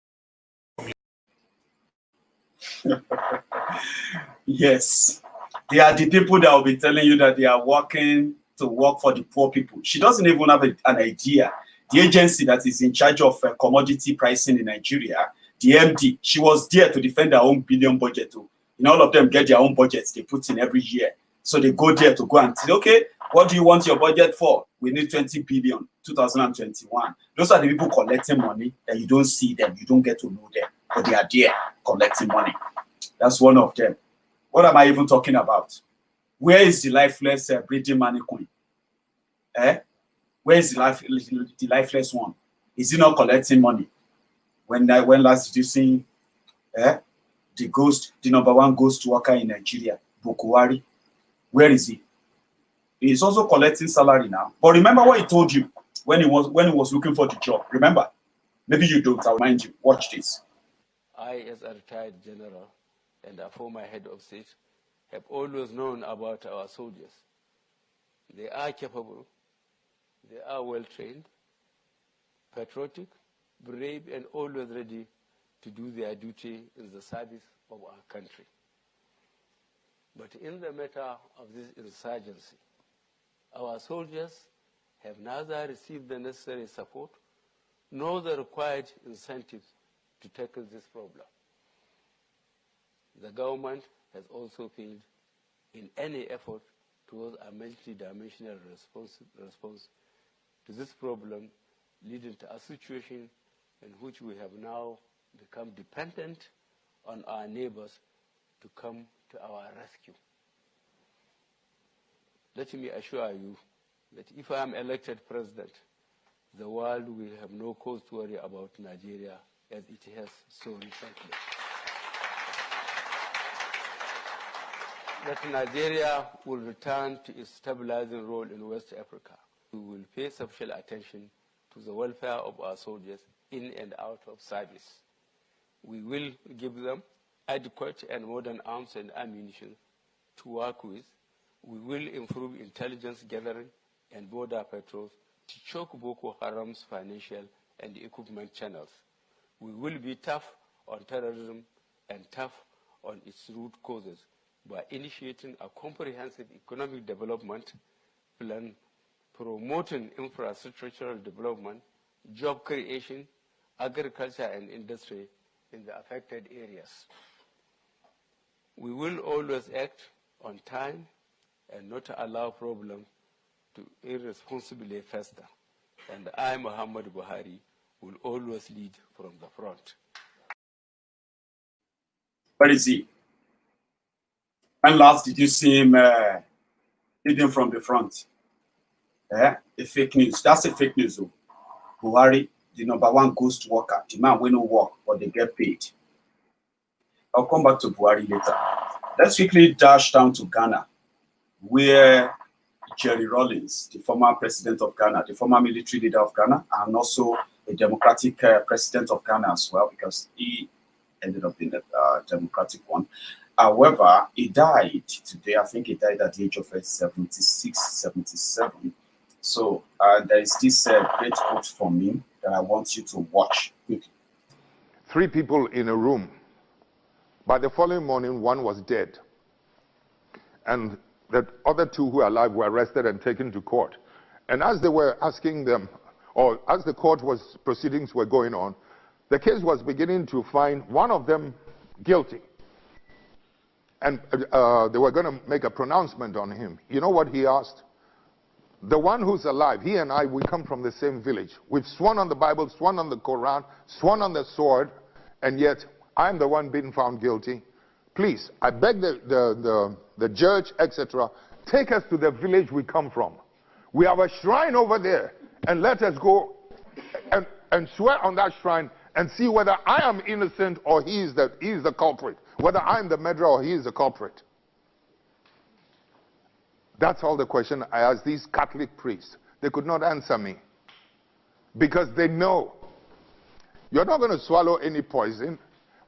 Yes, they are the people that will be telling you that they are working to work for the poor people. She doesn't even have an idea. The agency that is in charge of commodity pricing in Nigeria, the MD, she was there to defend her own billion budget too. And all of them get their own budgets they put in every year. So they go there to go and say, okay, what do you want your budget for? We need 20 billion, 2021. Those are the people collecting money that you don't see them. You don't get to know them, but they are there collecting money. That's one of them. What am I even talking about? Where is the lifeless breeding mannequin? Where is the lifeless one? Is he not collecting money? When last did you see the number one ghost worker in Nigeria, Bukuwari? Where is he? He's also collecting salary now. But remember what he told you when he was looking for the job. Remember? Maybe you don't. I'll remind you. Watch this. I, as a retired general and a former head of state, have always known about our soldiers. They are capable, they are well-trained, patriotic, brave, and always ready to do their duty in the service of our country. But in the matter of this insurgency, our soldiers have neither received the necessary support nor the required incentives to tackle this problem. The government has also failed in any effort towards a multidimensional response to this problem, leading to a situation in which we have now become dependent on our neighbors to come to our rescue. Let me assure you that if I am elected president, the world will have no cause to worry about Nigeria as it has so recently. That Nigeria will return to its stabilizing role in West Africa. We will pay special attention to the welfare of our soldiers in and out of service. We will give them adequate and modern arms and ammunition to work with. We will improve intelligence gathering and border patrols to choke Boko Haram's financial and equipment channels. We will be tough on terrorism and tough on its root causes by initiating a comprehensive economic development plan, promoting infrastructural development, job creation, agriculture and industry in the affected areas. We will always act on time and not allow problems to irresponsibly fester. And I, Muhammad Buhari, will always lead from the front. Where is he? When last did you see him leading from the front? A fake news. That's a fake news. Buhari, the number one ghost worker, the man will not work, but they get paid. I'll come back to Buhari later. Let's quickly dash down to Ghana, where Jerry Rawlings, the former president of Ghana, the former military leader of Ghana, and also a democratic president of Ghana as well, because he ended up being a democratic one. However, he died today. I think he died at the age of 76, 77. So there is this great quote from him that I want you to watch quickly. 3 people in a room. By the following morning, one was dead. And the other 2 who were alive were arrested and taken to court. And as they were asking them, or as the court proceedings were going on, the case was beginning to find one of them guilty. And they were going to make a pronouncement on him. You know what he asked? The one who's alive, he and I, we come from the same village. We've sworn on the Bible, sworn on the Quran, sworn on the sword, and yet I'm the one being found guilty. Please, I beg the judge, etc., take us to the village we come from. We have a shrine over there, and let us go and swear on that shrine and see whether I am innocent or he is the culprit. Whether I'm the murderer or he is the culprit. That's all the question I asked these Catholic priests. They could not answer me. Because they know you're not going to swallow any poison,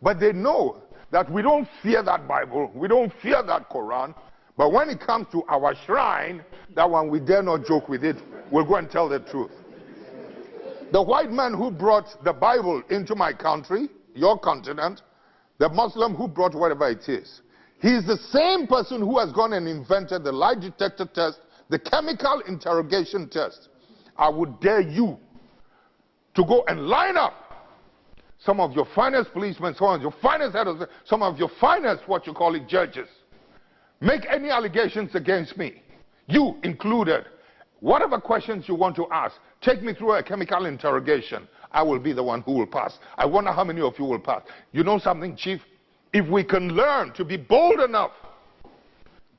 but they know that we don't fear that Bible, we don't fear that Quran, but when it comes to our shrine, that one we dare not joke with it, we'll go and tell the truth. The white man who brought the Bible into my country, your continent, the Muslim who brought whatever it is, he is the same person who has gone and invented the lie detector test, the chemical interrogation test. I would dare you to go and line up some of your finest policemen, some of your finest heads, some of your finest, what you call it, judges. Make any allegations against me, you included. Whatever questions you want to ask, take me through a chemical interrogation. I will be the one who will pass. I wonder how many of you will pass. You know something, Chief? If we can learn to be bold enough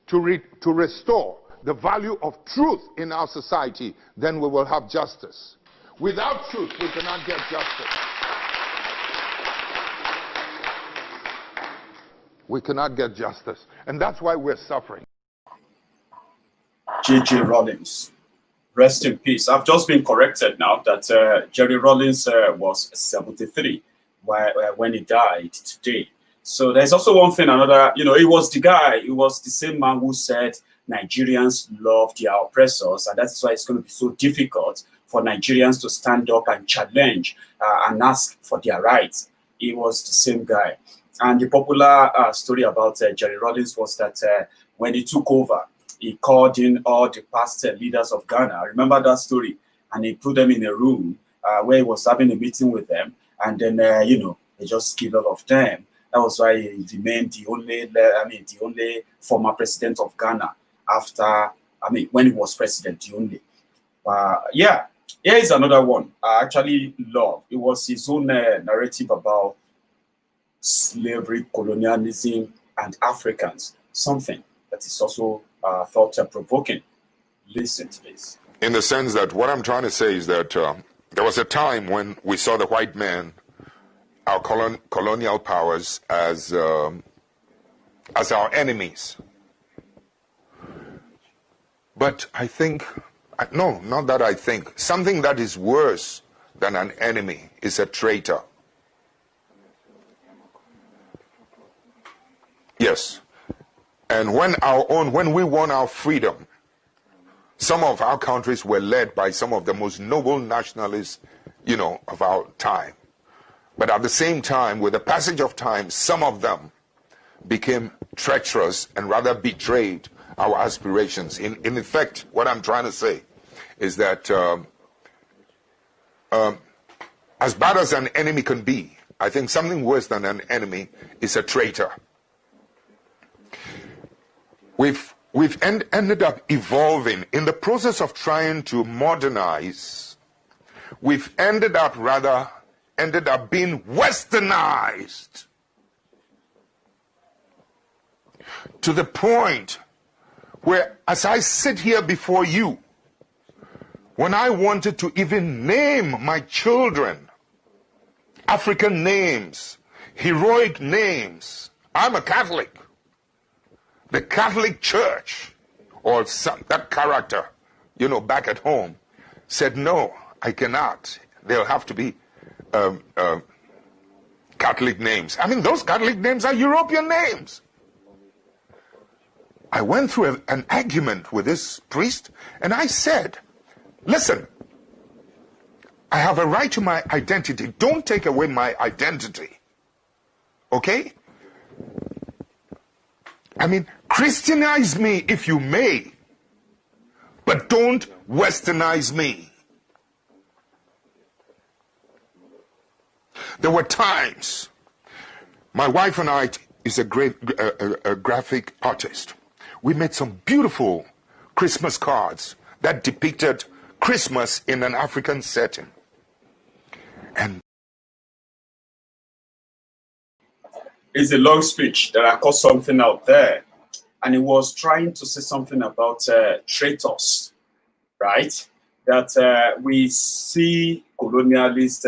to restore the value of truth in our society, then we will have justice. Without truth, we cannot get justice. We cannot get justice. And that's why we're suffering. J.J. Rawlings. Rest in peace. I've just been corrected now that Jerry Rawlings was 73 when he died today. So there's also one thing, another, you know, it was the same man who said Nigerians love their oppressors, and that's why it's going to be so difficult for Nigerians to stand up and challenge and ask for their rights. He was the same guy. And the popular story about Jerry Rawlings was that when he took over, he called in all the past leaders of Ghana. Remember that story? And he put them in a room where he was having a meeting with them. And then, you know, they just killed all of them. That was why he remained the only former president of Ghana after, when he was president, the only. Yeah, here is another one I actually love. It was his own narrative about slavery, colonialism, and Africans. Something that is also thought-provoking. Listen to this. In the sense that what I'm trying to say is that there was a time when we saw the white man, our colonial powers, as our enemies. But I think, no, not that I think, something that is worse than an enemy is a traitor. Yes. And when we won our freedom, some of our countries were led by some of the most noble nationalists, you know, of our time. But at the same time, with the passage of time, some of them became treacherous and rather betrayed our aspirations. In effect, what I'm trying to say is that as bad as an enemy can be, I think something worse than an enemy is a traitor. We've ended up evolving in the process of trying to modernize. We've ended up being westernized to the point where, as I sit here before you, when I wanted to even name my children African names, heroic names, I'm a Catholic. The Catholic Church, or that character, you know, back at home, said, no, I cannot. There'll have to be Catholic names. I mean, those Catholic names are European names. I went through an argument with this priest, and I said, listen, I have a right to my identity. Don't take away my identity. Okay? I mean, Christianize me if you may, but don't westernize me. There were times, my wife and I is a great graphic artist. We made some beautiful Christmas cards that depicted Christmas in an African setting. And it's a long speech that I caught something out there. And he was trying to say something about traitors, right? That we see colonialists,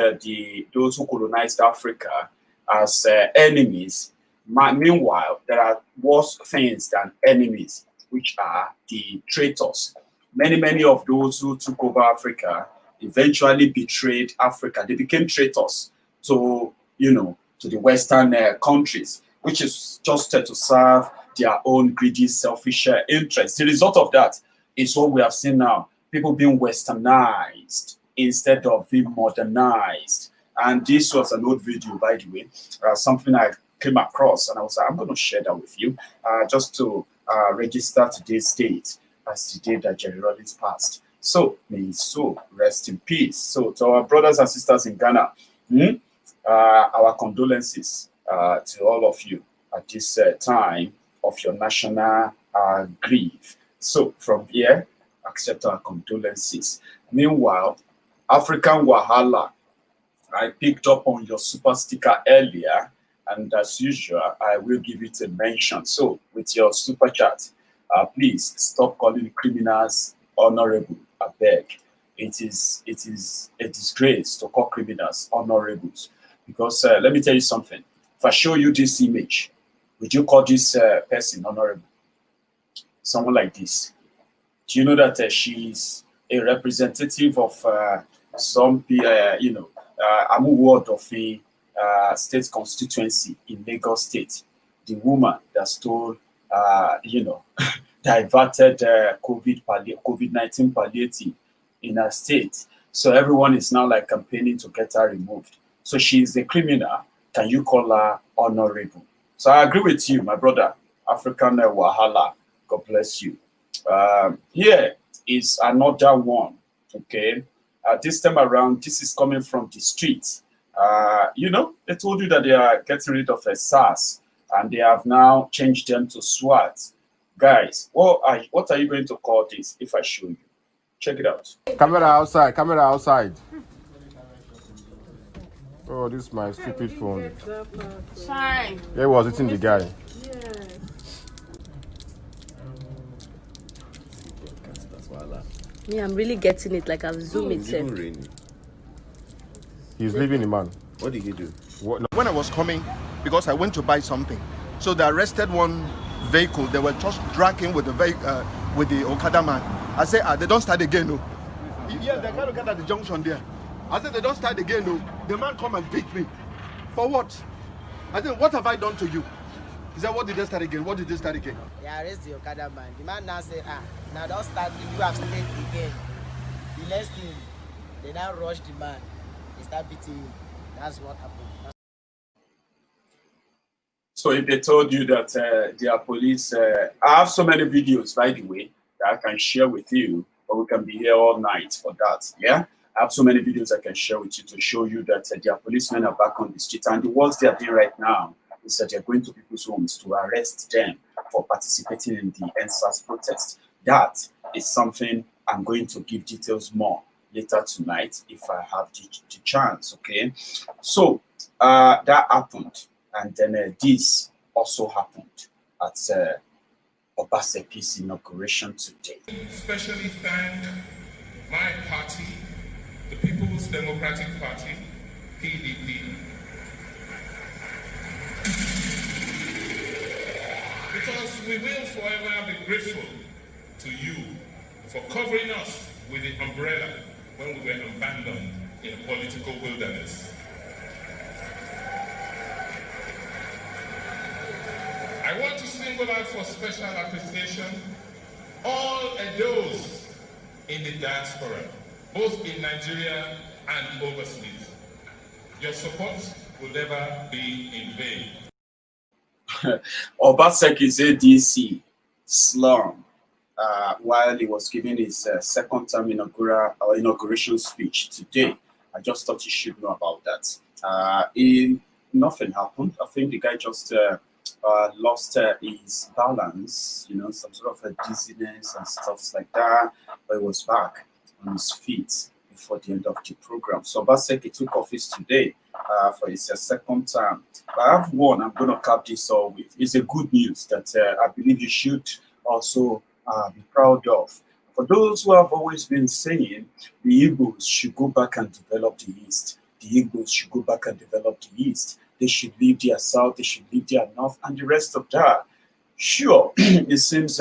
those who colonized Africa, as enemies. Meanwhile, there are worse things than enemies, which are the traitors. Many of those who took over Africa eventually betrayed Africa. They became traitors to, to the Western countries, which is just to serve their own greedy, selfish interests. The result of that is what we have seen now. People being westernized instead of being modernized. And this was an old video, by the way, something I came across, and I was like, I'm going to share that with you, just to register today's date as the day that Jerry Rawlings passed. So, may his soul rest in peace. So, to our brothers and sisters in Ghana, our condolences to all of you at this time of your national grief. So, from here, accept our condolences. Meanwhile, African Wahala, I picked up on your super sticker earlier, and as usual, I will give it a mention. So, with your super chat, please stop calling criminals honorable. I beg. It is a disgrace to call criminals honorables, because let me tell you something. If I show you this image, would you call this person honorable? Someone like this. Do you know that she's a representative of some, I'm a ward of a state constituency in Lagos State? The woman that stole, diverted COVID-19 palliative in her state. So everyone is now like campaigning to get her removed. So she's a criminal. Can you call her honorable? So I agree with you, my brother. African Wahala. God bless you. Here is another one. Okay. This time around, this is coming from the streets. They told you that they are getting rid of SARS, and they have now changed them to SWAT. Guys, what are you going to call this if I show you? Check it out. Camera outside, camera outside. Oh, this is my stupid phone. Shine. Where was it in the guy? Yes. Me, I'm really getting it. Like I've zoomed it. He's leaving the man. What did he do? When I was coming, because I went to buy something, so they arrested one vehicle. They were just dragging with the Okada man. I said, they don't start again, no. Yeah, they got to get at the junction there. I said, they don't start again, no. The man come and beat me. For what? I said, what have I done to you? He said, what did they start again? What did they start again? They arrest the Okada man. The man now said, now don't start, you have started again. The next thing, they now rush the man. They start beating him. That's what happened. So if they told you that their police, I have so many videos, by the way, that I can share with you, but we can be here all night for that, yeah? I have so many videos I can share with you to show you that their policemen are back on the street, and the work they are doing right now is that they're going to people's homes to arrest them for participating in the NSAS protest. That is something I'm going to give details more later tonight if I have the chance, okay? So that happened, and then this also happened at Obaseki's inauguration today. Especially thank my party, the People's Democratic Party, PDP, because we will forever be grateful to you for covering us with the umbrella when we were abandoned in a political wilderness. I want to single out for special appreciation all those in the diaspora, both in Nigeria and overseas. Your support will never be in vain. Obaseki's ADC slum while he was giving his second term inauguration speech today. I just thought you should know about that. Nothing happened. I think the guy just lost his balance, you know, some sort of a dizziness and stuff like that. But he was back on his feet before the end of the program. So Obaseki took office today for his second term. But I have one I'm going to cap this all with. It's a good news that I believe you should also be proud of. For those who have always been saying the Igbos should go back and develop the East, the Igbos should go back and develop the East, they should leave their South, they should leave their North, and the rest of that. Sure, it seems,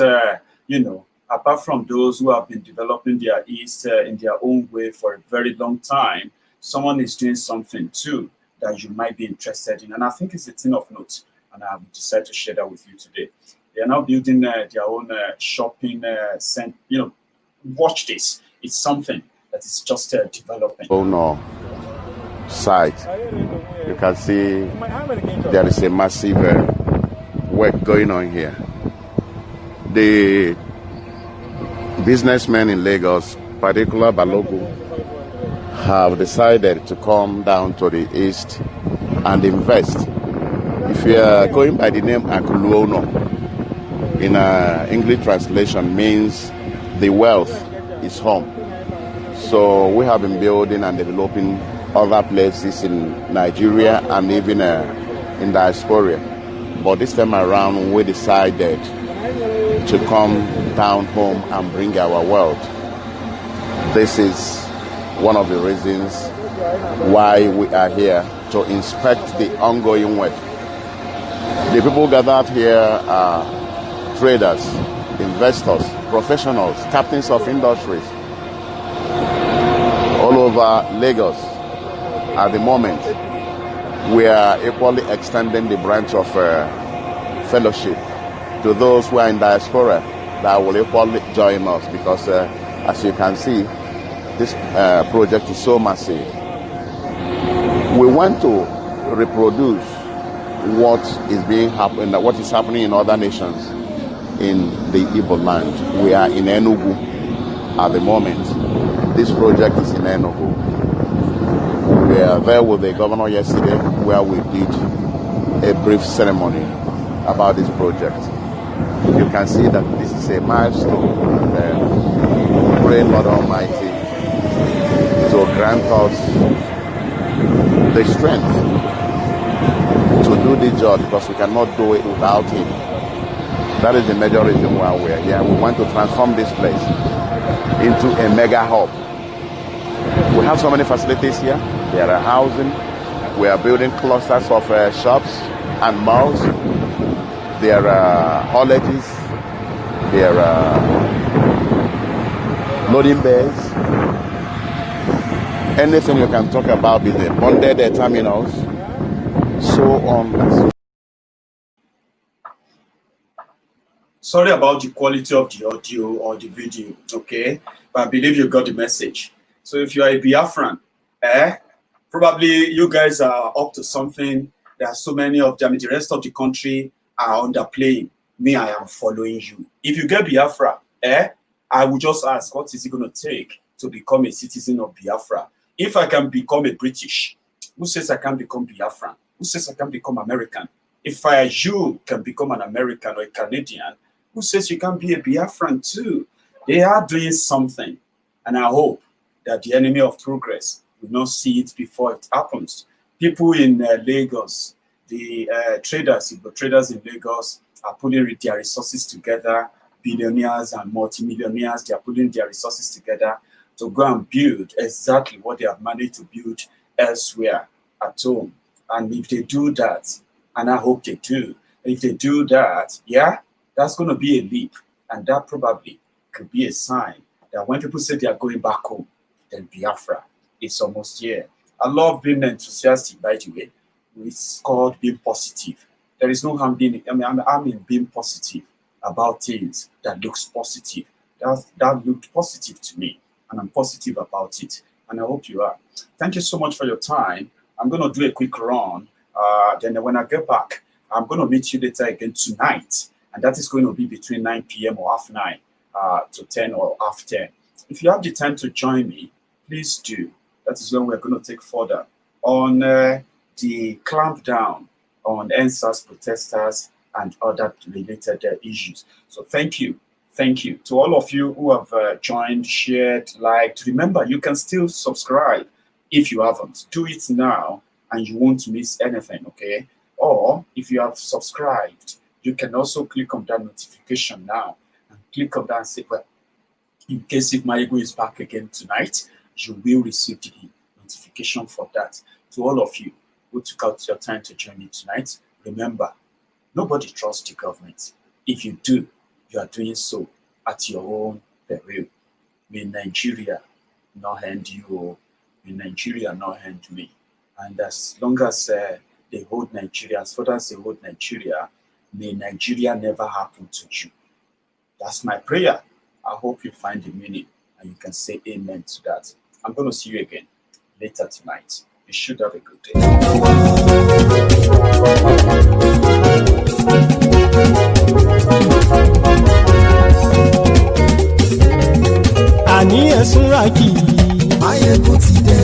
you know, apart from those who have been developing their East in their own way for a very long time, someone is doing something too that you might be interested in. And I think it's a thing of note, and I have decided to share that with you today. They are now building their own shopping center. You know, watch this. It's something that is just developing. Oh no. Site, you can see there is a massive work going on here. The businessmen in Lagos, particularly Balogun, have decided to come down to the east and invest. If you are going by the name Akuluono, in English translation means the wealth is home. So we have been building and developing other places in Nigeria and even in diaspora. But this time around, we decided to come down home and bring our wealth. This is one of the reasons why we are here, to inspect the ongoing work. The people gathered here are traders, investors, professionals, captains of industries all over Lagos. At the moment, we are equally extending the branch of fellowship to those who are in diaspora that will equally join us, because as you can see, this project is so massive. We want to reproduce what is happening in other nations in the Igbo land. We are in Enugu at the moment. This project is in Enugu. We were there with the governor yesterday, where we did a brief ceremony about this project. You can see that this is a milestone, and pray Lord Almighty to grant us the strength to do the job, because we cannot do it without Him. That is the major reason why we are here. We want to transform this place into a mega hub. We have so many facilities here. There are housing. We are building clusters of shops and malls. There are haulages. There are loading bays. Anything you can talk about building. Bonded terminals. So on and so on. Sorry about the quality of the audio or the video, okay? But I believe you got the message. So if you are a Biafran, probably you guys are up to something. There are so many of them. The rest of the country are underplaying. Me, I am following you. If you get Biafra, I will just ask, what is it going to take to become a citizen of Biafra? If I can become a British, who says I can become Biafran? Who says I can become American? If you can become an American or a Canadian, who says you can be a Biafran too? They are doing something, and I hope that the enemy of progress will not see it before it happens. People in Lagos, the traders in Lagos are pulling their resources together. Billionaires and multimillionaires, they are pulling their resources together to go and build exactly what they have managed to build elsewhere at home. And if they do that, and I hope they do, if they do that, yeah, that's going to be a leap. And that probably could be a sign that when people say they are going back home, then Biafra is almost here. I love being enthusiastic, by the way. It's called being positive. There is no harm being, I mean being positive about things that looks positive. That looked positive to me, and I'm positive about it. And I hope you are. Thank you so much for your time. I'm going to do a quick run. Then when I get back, I'm going to meet you later again tonight. And that is going to be between 9 p.m. or half 9 to 10 or half 10. If you have the time to join me, please do. That is when we're going to take further on the clampdown on NSAS protesters and other related issues. So thank you. Thank you to all of you who have joined, shared, liked. Remember, you can still subscribe if you haven't. Do it now and you won't miss anything, okay? Or if you have subscribed, you can also click on that notification now and click on that and say, well, in case if Maiyegun is back again tonight, you will receive the notification for that. To all of you who took out your time to join me tonight, remember, nobody trusts the government. If you do, you are doing so at your own peril. May Nigeria not hand you, may Nigeria not hand me. And as long as they hold Nigeria, as far as they hold Nigeria, may Nigeria never happen to you. That's my prayer. I hope you find the meaning and you can say amen to that. I'm going to see you again later tonight. You should have a good day. Àní ẹ̀sùnra kì í. Maiyegun ti dé.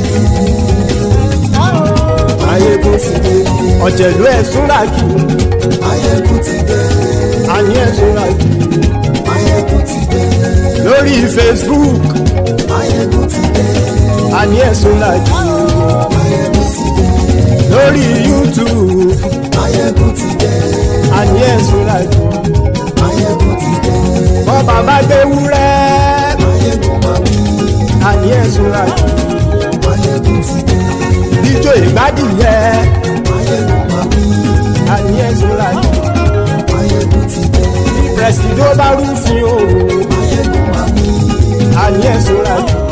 Maiyegun ti dé. Ọ̀jẹ̀lú ẹ̀sùnra kì í. Maiyegun ti dé. Àní ẹ̀sùnra kì í. Maiyegun ti dé. Lórí Facebook. Maiyegun ti dé. Àní ẹ̀sùnra kì í. Maiyegun ti dé. Lórí YouTube. Maiyegun ti dé. Àní ẹ̀sùnra kì í. Maiyegun ti dé. Bọ́ bàbá gbé wúrẹ́. Àní ẹ̀sùnra kì í. Maiyegun ti dé. Ijó ìgbádìyẹ. Maiyegun máa wí. Àní ẹ̀sùnra kì í. Maiyegun ti dé. Pẹ̀sìdó bá rúfin o. Maiyegun máa wí. Àní ẹ̀sùnra kì í.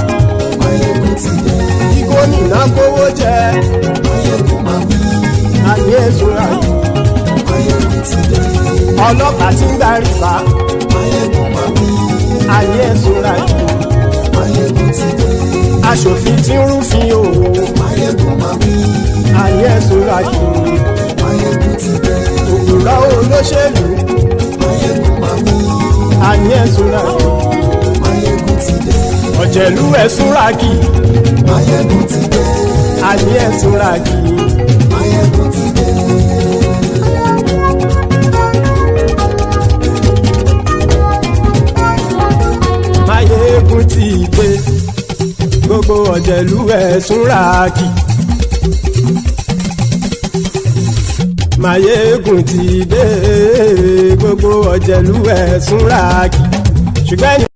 Maiyegun ti dé. Igbó nìna kówó jẹ. Maiyegun máa wí. Àní ẹ̀sùnra kì í. Maiyegun ti dé. Ọlọ́pàá tí ń gba rìbá. Maiyegun máa wí. Àní ẹ̀sùnra kì í. Maiyegun ti dé. Aṣòfin tí ń rúfin o. Maiyegun máa wí. Àní ẹ̀sùnra kì í. Maiyegun ti dé. Òkúra olóṣèlú. Maiyegun máa wí. Àní ẹ̀sùnra kì í. Maiyegun ti dé. Ọ̀jẹ̀lú ẹ̀sùnra kì í. Maiyegun ti dé. Àní ẹ̀sùnra kì í. Maiyegun ti dé. Maiyegun ti dé. Gbogbo ọ̀jẹ̀lú ẹ̀sùnra kì í. Maiyegun ti dé. Gbogbo ọ̀jẹ̀lú ẹ̀sùnra kì í. Ṣùgbọ́n